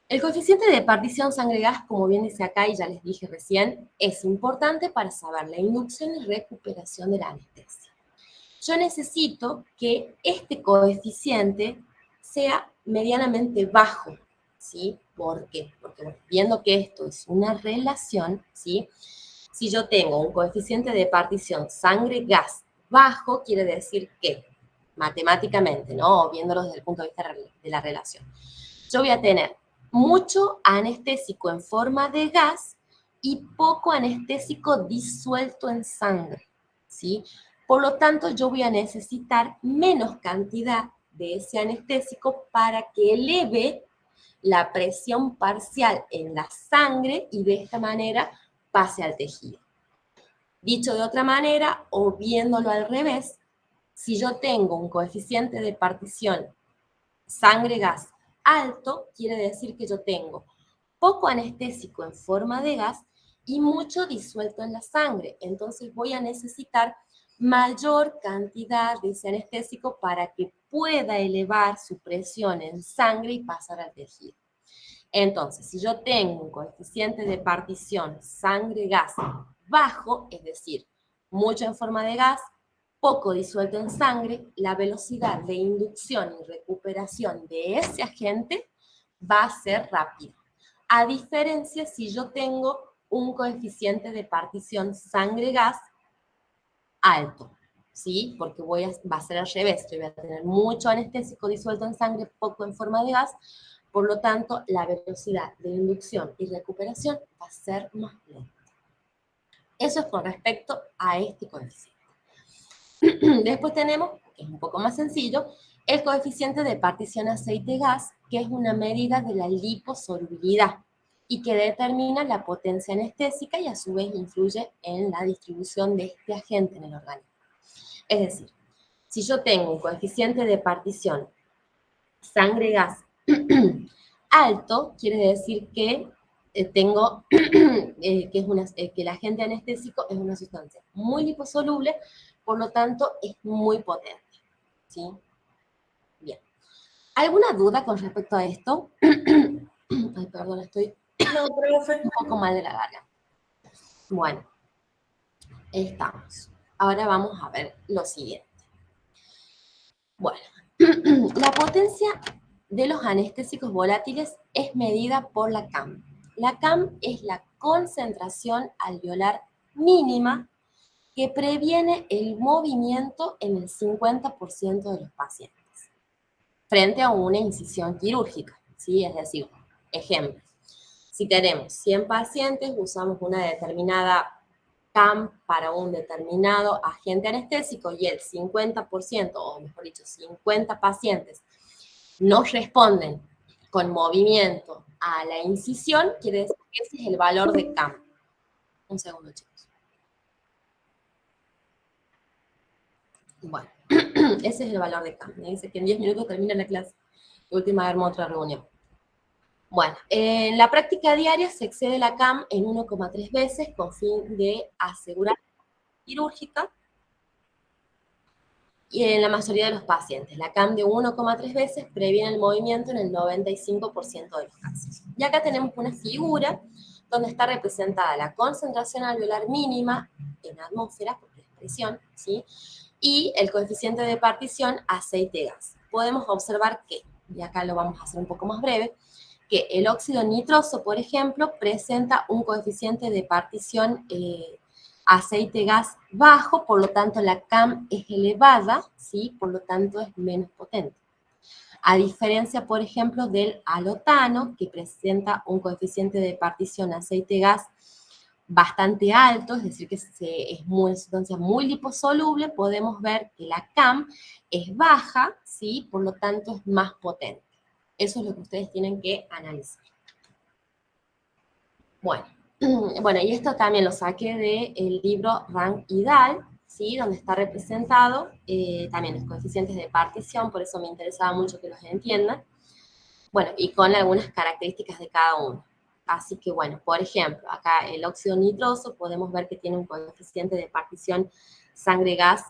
El coeficiente de partición sangre-gas, como bien dice acá y ya les dije recién, es importante para saber la inducción y recuperación de la anestesia. Yo necesito que este coeficiente sea medianamente bajo, ¿sí? ¿Por qué? Porque bueno, viendo que esto es una relación, ¿sí? Si yo tengo un coeficiente de partición sangre-gas bajo, quiere decir que, matemáticamente, ¿no? Viéndolo desde el punto de vista de la relación, yo voy a tener mucho anestésico en forma de gas y poco anestésico disuelto en sangre, ¿sí? Por lo tanto, yo voy a necesitar menos cantidad de ese anestésico para que eleve la presión parcial en la sangre y de esta manera pase al tejido. Dicho de otra manera, o viéndolo al revés, si yo tengo un coeficiente de partición sangre-gas alto, quiere decir que yo tengo poco anestésico en forma de gas y mucho disuelto en la sangre. Entonces voy a necesitar mayor cantidad de ese anestésico para que pueda elevar su presión en sangre y pasar al tejido. Entonces, si yo tengo un coeficiente de partición sangre-gas bajo, es decir, mucho en forma de gas, poco disuelto en sangre, la velocidad de inducción y recuperación de ese agente va a ser rápida. A diferencia si yo tengo un coeficiente de partición sangre-gas alto, ¿sí? Porque va a ser al revés, yo voy a tener mucho anestésico disuelto en sangre, poco en forma de gas, por lo tanto, la velocidad de inducción y recuperación va a ser más lenta. Eso es con respecto a este coeficiente. Después tenemos, que es un poco más sencillo, el coeficiente de partición aceite-gas, que es una medida de la liposolubilidad y que determina la potencia anestésica y a su vez influye en la distribución de este agente en el organismo. Es decir, si yo tengo un coeficiente de partición sangre-gas alto, quiere decir que tengo que el agente anestésico es una sustancia muy liposoluble, por lo tanto es muy potente, ¿sí? Bien. ¿Alguna duda con respecto a esto? Ay, perdón, estoy un poco mal de la garganta. Bueno, estamos. Ahora vamos a ver lo siguiente. Bueno, la potencia de los anestésicos volátiles es medida por la CAM. La CAM es la concentración alveolar mínima que previene el movimiento en el 50% de los pacientes frente a una incisión quirúrgica, ¿sí? Es decir, ejemplo, si tenemos 100 pacientes, usamos una determinada CAM para un determinado agente anestésico y el 50%, o mejor dicho, 50 pacientes no responden con movimiento a la incisión, quiere decir que ese es el valor de CAM. Un segundo, chicos. Bueno, ese es el valor de CAM. Me dice que en 10 minutos termina la clase. Y última armo otra reunión. Bueno, en la práctica diaria se excede la CAM en 1,3 veces con fin de asegurar la quirúrgica y en la mayoría de los pacientes. La CAM de 1,3 veces previene el movimiento en el 95% de los casos. Y acá tenemos una figura donde está representada la concentración alveolar mínima en atmósfera, porque es presión, ¿sí? Y el coeficiente de partición aceite-gas. Podemos observar que, y acá lo vamos a hacer un poco más breve, que el óxido nitroso, por ejemplo, presenta un coeficiente de partición aceite-gas bajo, por lo tanto la CAM es elevada, ¿sí? Por lo tanto es menos potente. A diferencia, por ejemplo, del halotano, que presenta un coeficiente de partición aceite-gas bastante alto, es decir, que es una sustancia muy liposoluble, podemos ver que la CAM es baja, ¿sí? Por lo tanto es más potente. Eso es lo que ustedes tienen que analizar. Bueno, y esto también lo saqué del libro Rank y Dahl, ¿sí? Donde está representado también los coeficientes de partición, por eso me interesaba mucho que los entiendan. Bueno, y con algunas características de cada uno. Así que bueno, por ejemplo, acá el óxido nitroso podemos ver que tiene un coeficiente de partición sangre gas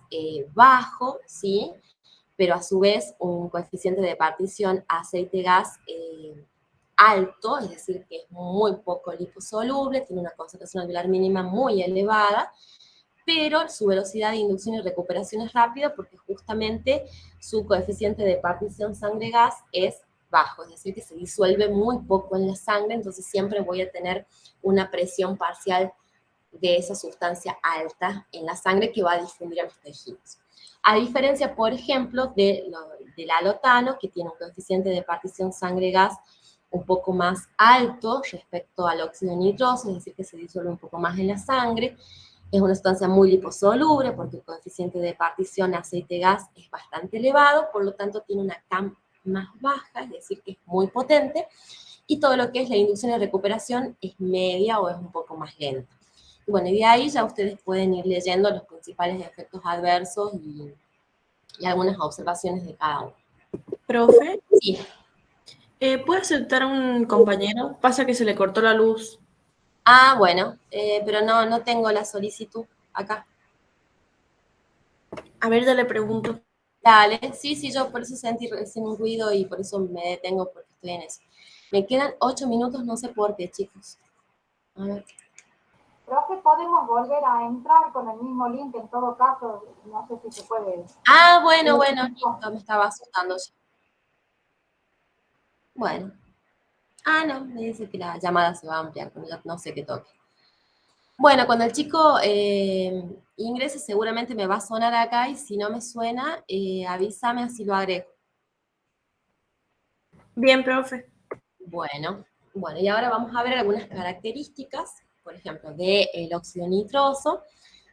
bajo, ¿sí? Pero a su vez un coeficiente de partición aceite-gas alto, es decir, que es muy poco liposoluble, tiene una concentración alveolar mínima muy elevada, pero su velocidad de inducción y recuperación es rápida porque justamente su coeficiente de partición sangre-gas es bajo, es decir, que se disuelve muy poco en la sangre, entonces siempre voy a tener una presión parcial de esa sustancia alta en la sangre que va a difundir a los tejidos. A diferencia, por ejemplo, del alotano, que tiene un coeficiente de partición sangre-gas un poco más alto respecto al óxido nitroso, es decir, que se disuelve un poco más en la sangre. Es una sustancia muy liposoluble porque el coeficiente de partición aceite-gas es bastante elevado, por lo tanto tiene una CAM más baja, es decir, que es muy potente, y todo lo que es la inducción y recuperación es media o es un poco más lenta. Y bueno, y de ahí ya ustedes pueden ir leyendo los principales efectos adversos y algunas observaciones de cada uno. Profe, Sí. ¿puede aceptar a un compañero? Pasa que se le cortó la luz. Ah, bueno, pero no tengo la solicitud acá. A ver, ya le pregunto. Dale, sí, yo por eso sentí recién un ruido y por eso me detengo porque estoy en eso. Me quedan 8 minutos, no sé por qué, chicos. A ver. Profe, podemos volver a entrar con el mismo link en todo caso, no sé si se puede. Ah, bueno, listo, me estaba asustando yo. Bueno. Ah, no, me dice que la llamada se va a ampliar, no sé qué toque. Bueno, cuando el chico ingrese seguramente me va a sonar acá y si no me suena, avísame así lo agrego. Bien, profe. Bueno, y ahora vamos a ver algunas características, por ejemplo, del óxido nitroso.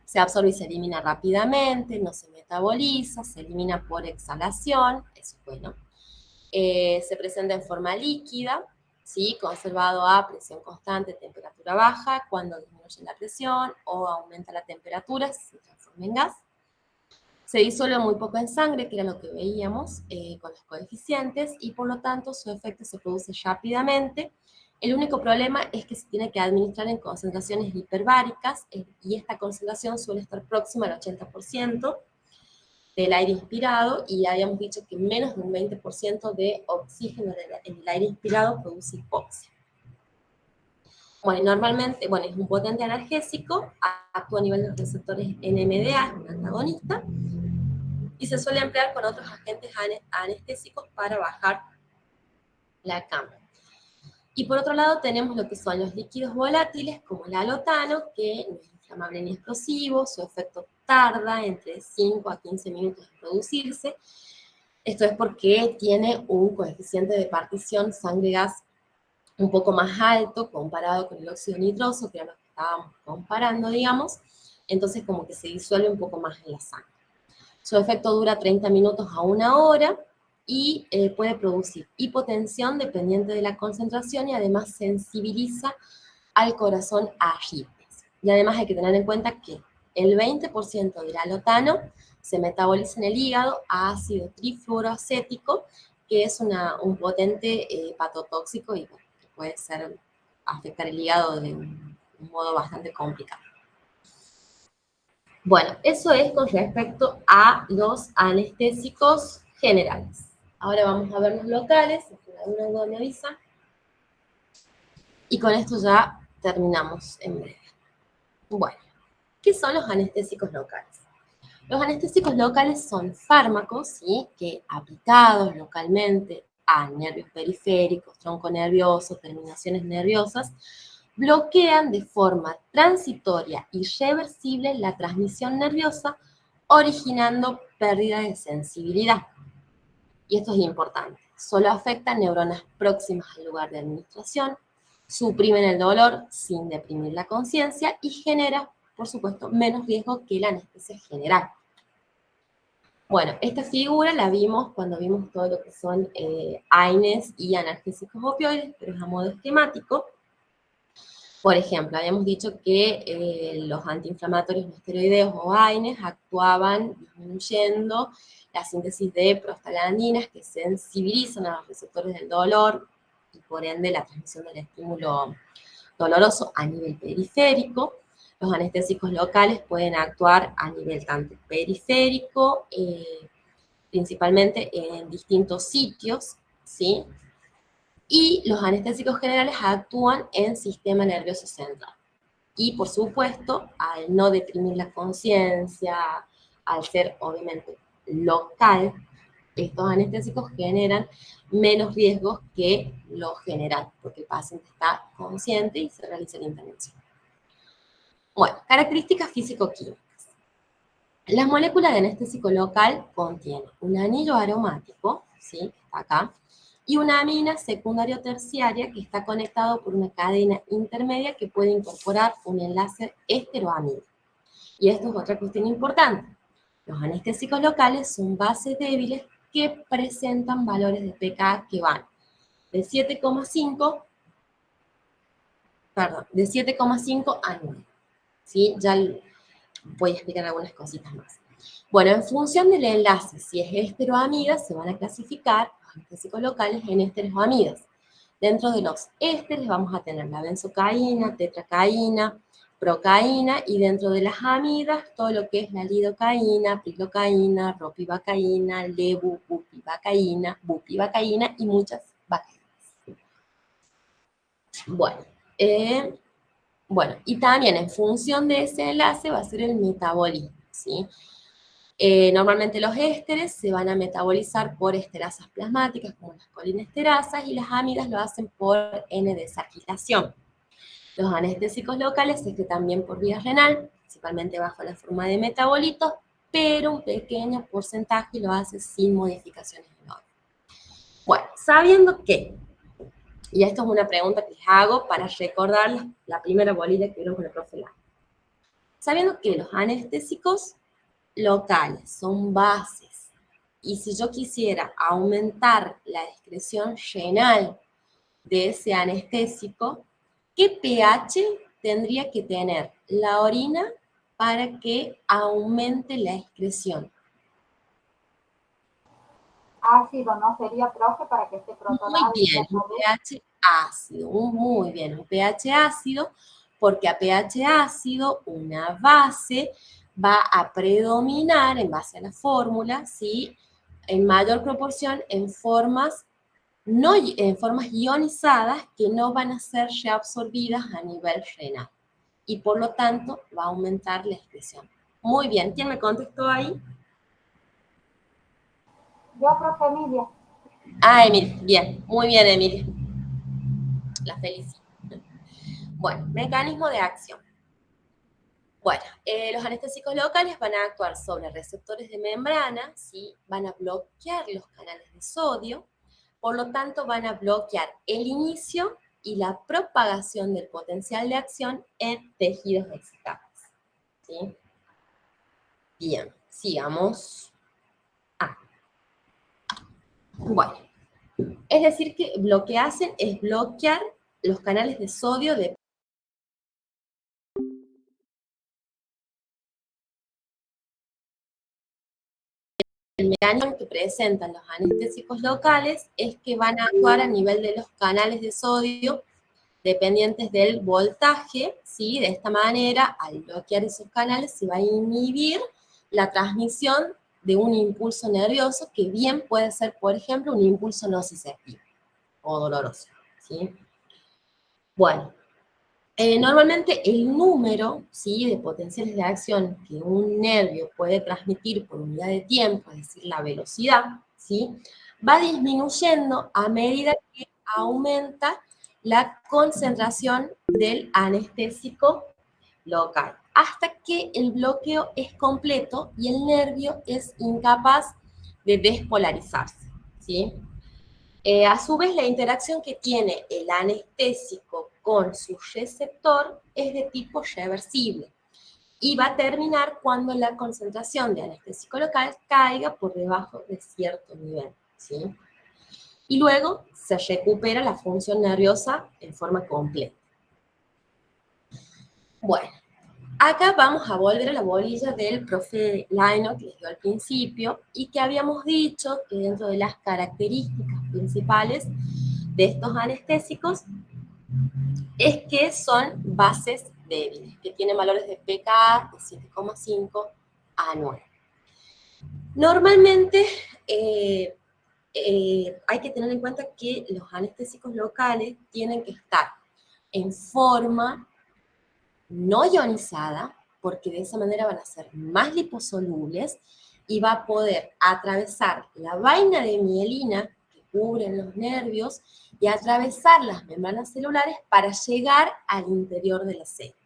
Se absorbe y se elimina rápidamente, no se metaboliza, se elimina por exhalación, eso es bueno. Se presenta en forma líquida, ¿sí? Conservado a presión constante, temperatura baja, cuando disminuye la presión o aumenta la temperatura, se transforma en gas. Se disuelve muy poco en sangre, que era lo que veíamos con los coeficientes, y por lo tanto su efecto se produce rápidamente. El único problema es que se tiene que administrar en concentraciones hiperbáricas, y esta concentración suele estar próxima al 80% del aire inspirado, y habíamos dicho que menos de un 20% de oxígeno en el aire inspirado produce hipoxia. Bueno, normalmente, es un potente analgésico, actúa a nivel de los receptores NMDA, es un antagonista, y se suele emplear con otros agentes anestésicos para bajar la CAM. Y por otro lado tenemos lo que son los líquidos volátiles, como el alotano, que no es inflamable ni explosivo, su efecto tarda entre 5 a 15 minutos en producirse. Esto es porque tiene un coeficiente de partición sangre-gas un poco más alto comparado con el óxido nitroso, que era lo que estábamos comparando, digamos. Entonces como que se disuelve un poco más en la sangre. Su efecto dura 30 minutos a 1 hora y puede producir hipotensión dependiente de la concentración y además sensibiliza al corazón a arritmias. Y además hay que tener en cuenta que el 20% del alotano se metaboliza en el hígado a ácido trifluoroacético, que es un potente hepatotóxico y que puede afectar el hígado de un modo bastante complicado. Bueno, eso es con respecto a los anestésicos generales. Ahora vamos a ver los locales, si alguna duda me avisa. Y con esto ya terminamos en breve. Bueno, ¿qué son los anestésicos locales? Los anestésicos locales son fármacos, ¿sí?, que aplicados localmente a nervios periféricos, tronco nervioso, terminaciones nerviosas, bloquean de forma transitoria y reversible la transmisión nerviosa, originando pérdida de sensibilidad. Y esto es importante. Solo afecta neuronas próximas al lugar de administración, suprimen el dolor sin deprimir la conciencia y genera, por supuesto, menos riesgo que la anestesia general. Bueno, esta figura la vimos cuando vimos todo lo que son AINES y analgésicos opioides, pero es a modo esquemático. Por ejemplo, habíamos dicho que los antiinflamatorios no esteroideos o AINES actuaban disminuyendo la síntesis de prostaglandinas que sensibilizan a los receptores del dolor y por ende la transmisión del estímulo doloroso a nivel periférico. Los anestésicos locales pueden actuar a nivel tanto periférico, principalmente en distintos sitios, ¿sí? Y los anestésicos generales actúan en sistema nervioso central. Y, por supuesto, al no deprimir la conciencia, al ser, obviamente, local, estos anestésicos generan menos riesgos que lo general, porque el paciente está consciente y se realiza la intervención. Bueno, características físico-químicas. Las moléculas de anestésico local contienen un anillo aromático, ¿sí? Que está acá, y una amina secundaria o terciaria que está conectado por una cadena intermedia que puede incorporar un enlace esteroamida. Y esto es otra cuestión importante. Los anestésicos locales son bases débiles que presentan valores de pKa que van de 7,5 a 9. ¿Sí? Ya voy a explicar algunas cositas más. Bueno, en función del enlace, si es esteroamida, se van a clasificar los anestésicos locales en esteroamidas. Dentro de los ésteres vamos a tener la benzocaína, tetracaína, procaína, y dentro de las amidas, todo lo que es la lidocaína, prilocaína, ropivacaína, levobupivacaína, bupivacaína y muchas bacterias. Bueno, y también en función de ese enlace va a ser el metabolismo, ¿sí? Normalmente los ésteres se van a metabolizar por esterasas plasmáticas, como las colinesterasas, y las amidas lo hacen por N-desaquilación. Los anestésicos locales se secretan también por vía renal, principalmente bajo la forma de metabolitos, pero un pequeño porcentaje lo hace sin modificaciones en orden. Bueno, sabiendo que, y esto es una pregunta que les hago para recordar la primera bolilla que vieron con el profe Lara. Sabiendo que los anestésicos locales son bases, y si yo quisiera aumentar la excreción renal de ese anestésico, ¿qué pH tendría que tener la orina para que aumente la excreción? Ácido, ¿no sería, profe, para que esté protonado? Muy bien, un pH ácido, muy bien, un pH ácido, porque a pH ácido una base va a predominar en base a la fórmula, ¿sí? En mayor proporción en formas ionizadas que no van a ser reabsorbidas a nivel renal. Y por lo tanto va a aumentar la excreción. Muy bien, ¿quién me contestó ahí? Yo, profe Emilia. Ah, Emilia, bien, muy bien, Emilia. La felicito. Bueno, mecanismo de acción. Bueno, los anestésicos locales van a actuar sobre receptores de membrana, ¿sí? Van a bloquear los canales de sodio, por lo tanto van a bloquear el inicio y la propagación del potencial de acción en tejidos excitados, ¿sí? Bien, sigamos. Bueno, es decir que lo que hacen es bloquear los canales de sodio de el mecanismo que presentan los anestésicos locales es que van a actuar a nivel de los canales de sodio dependientes del voltaje, ¿sí? De esta manera, al bloquear esos canales, se va a inhibir la transmisión de un impulso nervioso que bien puede ser, por ejemplo, un impulso nociceptivo o doloroso, ¿sí? Bueno, normalmente el número, ¿sí? De potenciales de acción que un nervio puede transmitir por unidad de tiempo, es decir, la velocidad, ¿sí? Va disminuyendo a medida que aumenta la concentración del anestésico local, hasta que el bloqueo es completo y el nervio es incapaz de despolarizarse, ¿sí? A su vez, la interacción que tiene el anestésico con su receptor es de tipo reversible y va a terminar cuando la concentración de anestésico local caiga por debajo de cierto nivel, ¿sí? Y luego se recupera la función nerviosa en forma completa. Bueno, acá vamos a volver a la bolilla del profe Laino que les dio al principio y que habíamos dicho que dentro de las características principales de estos anestésicos es que son bases débiles, que tienen valores de pKa de 7,5 a 9. Normalmente hay que tener en cuenta que los anestésicos locales tienen que estar en forma no ionizada, porque de esa manera van a ser más liposolubles y va a poder atravesar la vaina de mielina que cubren los nervios y atravesar las membranas celulares para llegar al interior de la célula.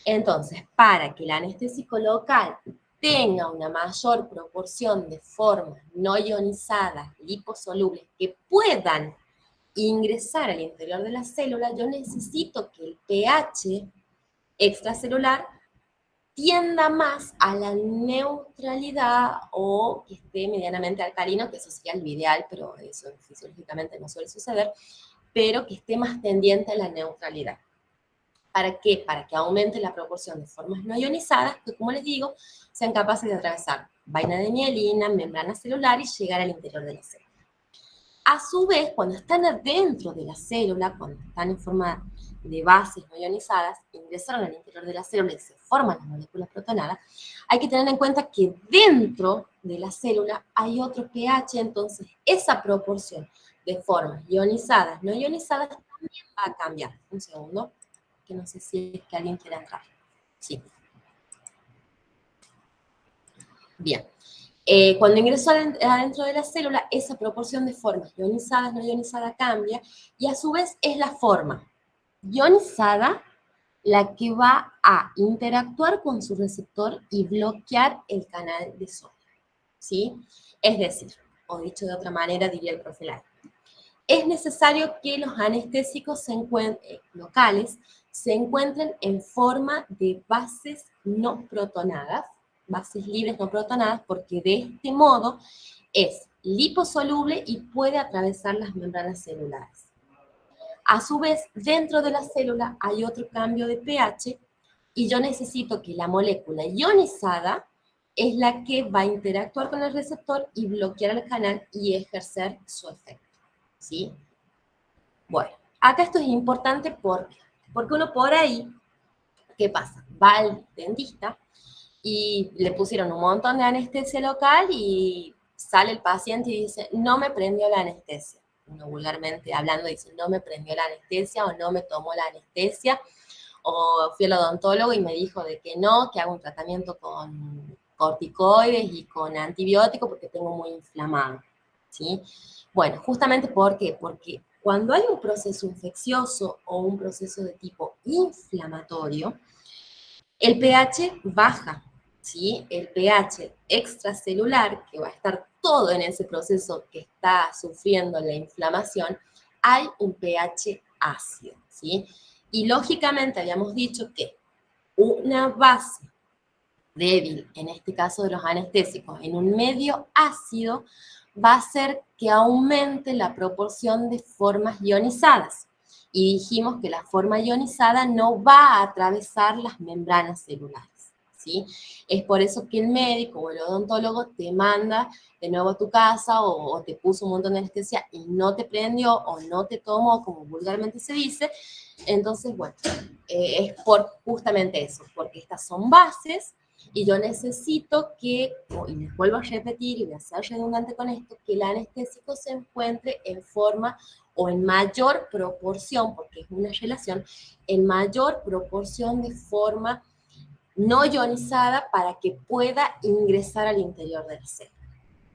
Entonces, para que el anestésico local tenga una mayor proporción de formas no ionizadas, liposolubles, que puedan ingresar al interior de la célula, yo necesito que el pH extracelular tienda más a la neutralidad o que esté medianamente alcalino, que eso sería lo ideal, pero eso fisiológicamente no suele suceder, pero que esté más tendiente a la neutralidad. ¿Para qué? Para que aumente la proporción de formas no ionizadas, que como les digo, sean capaces de atravesar vaina de mielina, membrana celular y llegar al interior de la célula. A su vez, cuando están adentro de la célula, cuando están en forma de bases no ionizadas, ingresaron al interior de la célula y se forman las moléculas protonadas, hay que tener en cuenta que dentro de la célula hay otro pH, entonces esa proporción de formas ionizadas, no ionizadas, también va a cambiar. Un segundo, que no sé si es que alguien quiere entrar. Sí. Bien. Cuando ingreso adentro de la célula, esa proporción de formas ionizadas, no ionizadas cambia, y a su vez es la forma ionizada la que va a interactuar con su receptor y bloquear el canal de sodio, ¿sí? Es decir, o dicho de otra manera, diría el profe Lara, es necesario que los anestésicos locales se encuentren en forma de bases no protonadas, bases libres no protonadas, porque de este modo es liposoluble y puede atravesar las membranas celulares. A su vez, dentro de la célula hay otro cambio de pH y yo necesito que la molécula ionizada es la que va a interactuar con el receptor y bloquear el canal y ejercer su efecto, ¿sí? Bueno, acá esto es importante porque uno por ahí, ¿qué pasa? Va al dentista y le pusieron un montón de anestesia local y sale el paciente y dice, no me prendió la anestesia. Uno vulgarmente hablando dice, no me prendió la anestesia o no me tomó la anestesia, o fui al odontólogo y me dijo de que no, que hago un tratamiento con corticoides y con antibióticos porque tengo muy inflamado, ¿sí? Bueno, justamente ¿por qué? Porque cuando hay un proceso infeccioso o un proceso de tipo inflamatorio, el pH baja, ¿sí? El pH extracelular, que va a estar todo en ese proceso que está sufriendo la inflamación, hay un pH ácido, ¿sí? Y lógicamente habíamos dicho que una base débil, en este caso de los anestésicos, en un medio ácido, va a hacer que aumente la proporción de formas ionizadas. Y dijimos que la forma ionizada no va a atravesar las membranas celulares, ¿sí? Es por eso que el médico o el odontólogo te manda de nuevo a tu casa o te puso un montón de anestesia y no te prendió o no te tomó, como vulgarmente se dice. Entonces, bueno, es por justamente eso, porque estas son bases y yo necesito que, y les vuelvo a repetir y voy a ser redundante con esto, que el anestésico se encuentre en forma o en mayor proporción, porque es una relación, en mayor proporción de forma no ionizada para que pueda ingresar al interior de la célula.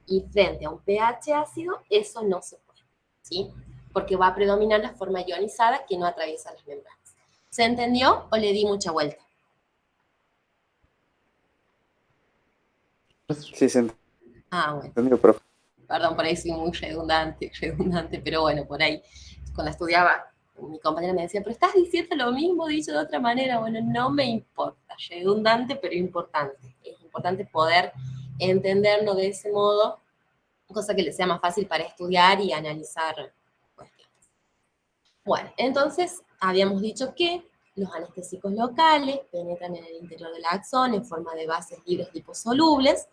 Y frente a un pH ácido, eso no se puede, ¿sí? Porque va a predominar la forma ionizada que no atraviesa las membranas. ¿Se entendió o le di mucha vuelta? Sí, se Ah, bueno. entendió, profe. Perdón, por ahí soy muy redundante, pero bueno, por ahí, cuando estudiaba, mi compañera me decía, pero estás diciendo lo mismo dicho de otra manera. Bueno, no me importa, redundante, pero importante. Es importante poder entenderlo de ese modo, cosa que le sea más fácil para estudiar y analizar cuestiones. Bueno, entonces, habíamos dicho que los anestésicos locales penetran en el interior del axón en forma de bases libres liposolubles,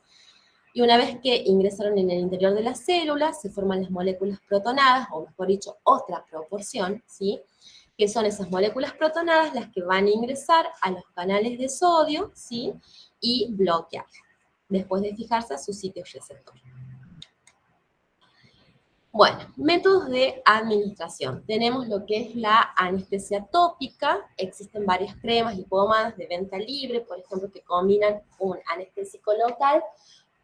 y una vez que ingresaron en el interior de las células, se forman las moléculas protonadas, o mejor dicho, otra proporción, ¿sí? que son esas moléculas protonadas las que van a ingresar a los canales de sodio, ¿sí? Y bloquear, después de fijarse a su sitio receptor. Bueno, métodos de administración. Tenemos lo que es la anestesia tópica. Existen varias cremas y pomadas de venta libre, por ejemplo, que combinan un anestésico local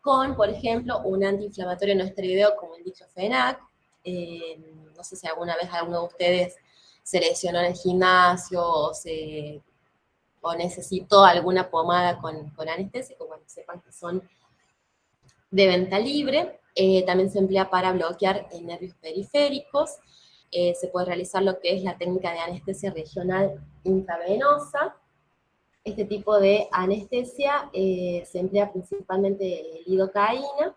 con, por ejemplo, un antiinflamatorio no esteroideo como el diclofenac. No sé si alguna vez alguno de ustedes se lesionó en el gimnasio o necesitó alguna pomada con anestésico. Bueno, sepan que son de venta libre. También se emplea para bloquear nervios periféricos. Se puede realizar lo que es la técnica de anestesia regional intravenosa. Este tipo de anestesia se emplea principalmente lidocaína,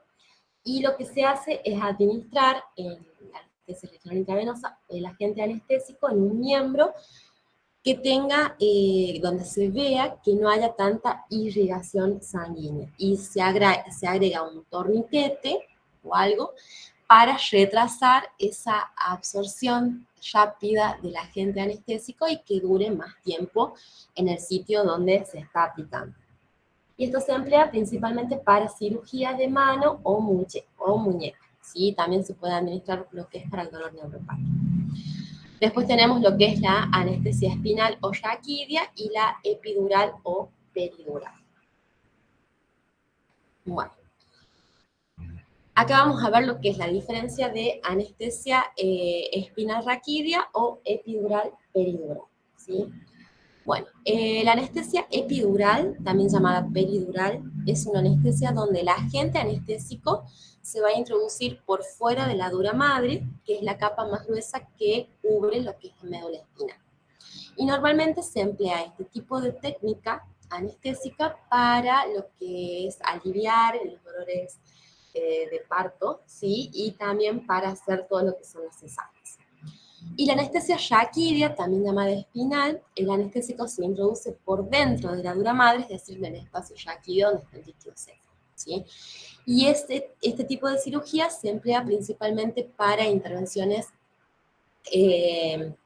y lo que se hace es administrar en la anestesia regional intravenosa el agente anestésico en un miembro que tenga, donde se vea que no haya tanta irrigación sanguínea, y se agrega un torniquete o algo para retrasar esa absorción rápida del agente anestésico y que dure más tiempo en el sitio donde se está aplicando. Y esto se emplea principalmente para cirugía de mano o muñeca, ¿sí? También se puede administrar lo que es para el dolor neuropático. Después tenemos lo que es la anestesia espinal o raquidia y la epidural o peridural. Bueno. Acá vamos a ver lo que es la diferencia de anestesia espinal raquidia o epidural peridural, ¿sí? Bueno, la anestesia epidural, también llamada peridural, es una anestesia donde el agente anestésico se va a introducir por fuera de la dura madre, que es la capa más gruesa que cubre lo que es la médula espinal. Y normalmente se emplea este tipo de técnica anestésica para lo que es aliviar los dolores de parto, ¿sí? Y también para hacer todo lo que son las cesáreas. Y la anestesia raquidia, también llamada espinal, el anestésico se introduce por dentro de la dura madre, es decir, en el espacio raquídeo donde está el líquido seco, ¿sí? Y este tipo de cirugía se emplea principalmente para intervenciones de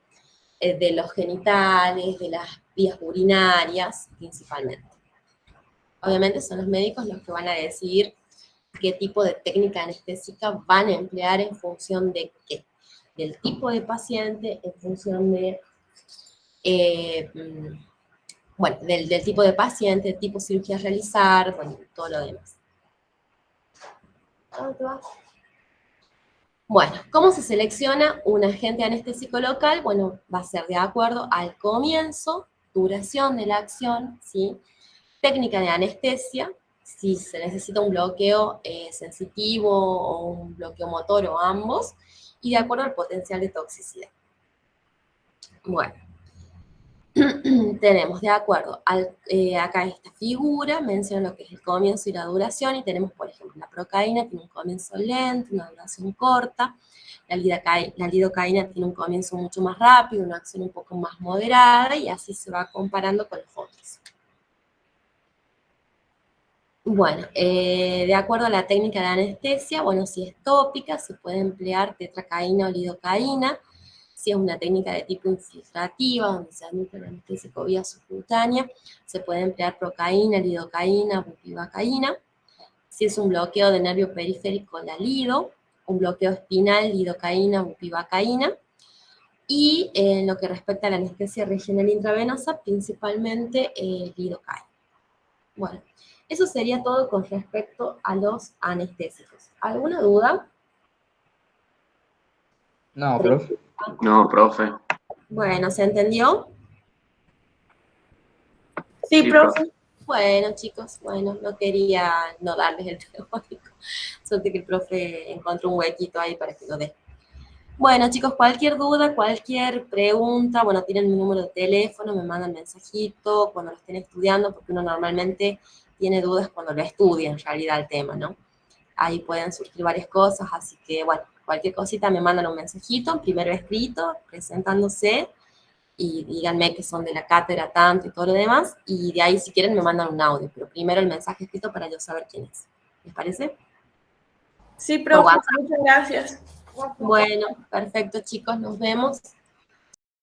los genitales, de las vías urinarias, principalmente. Obviamente son los médicos los que van a decidir qué tipo de técnica anestésica van a emplear en función de qué. Del tipo de paciente, en función de, bueno, del tipo de paciente, tipo de cirugía a realizar, bueno, todo lo demás. Bueno, ¿cómo se selecciona un agente anestésico local? Bueno, va a ser de acuerdo al comienzo, duración de la acción, ¿sí? Técnica de anestesia, si se necesita un bloqueo sensitivo o un bloqueo motor o ambos, y de acuerdo al potencial de toxicidad. Bueno, tenemos de acuerdo acá esta figura, menciona lo que es el comienzo y la duración, y tenemos, por ejemplo, la procaína tiene un comienzo lento, una duración corta, la lidocaína tiene un comienzo mucho más rápido, una acción un poco más moderada, y así se va comparando con los otros. Bueno, de acuerdo a la técnica de anestesia, bueno, si es tópica, se puede emplear tetracaína o lidocaína. Si es una técnica de tipo infiltrativa, donde se administra el anestésico vía subcutánea, se puede emplear procaína, lidocaína, bupivacaína. Si es un bloqueo de nervio periférico, la lido. Un bloqueo espinal, lidocaína, bupivacaína. Y en lo que respecta a la anestesia regional intravenosa, principalmente lidocaína. Bueno, eso sería todo con respecto a los anestésicos. ¿Alguna duda? No, profe. No, profe. Bueno, ¿se entendió? Sí, Sí, profe. Bueno, chicos, bueno, no quería no darles el teórico. Suerte que el profe encontró un huequito ahí para que lo dé. Bueno, chicos, cualquier duda, cualquier pregunta, bueno, tienen mi número de teléfono, me mandan mensajito cuando lo estén estudiando, porque uno normalmente tiene dudas cuando lo estudia, en realidad, el tema, ¿no? Ahí pueden surgir varias cosas, así que, bueno, cualquier cosita me mandan un mensajito, primero escrito, presentándose, y díganme que son de la cátedra tanto y todo lo demás, y de ahí, si quieren, me mandan un audio, pero primero el mensaje escrito para yo saber quién es. ¿Les parece? Sí, Por profe, WhatsApp. muchas gracias. Bueno, perfecto, chicos, nos vemos.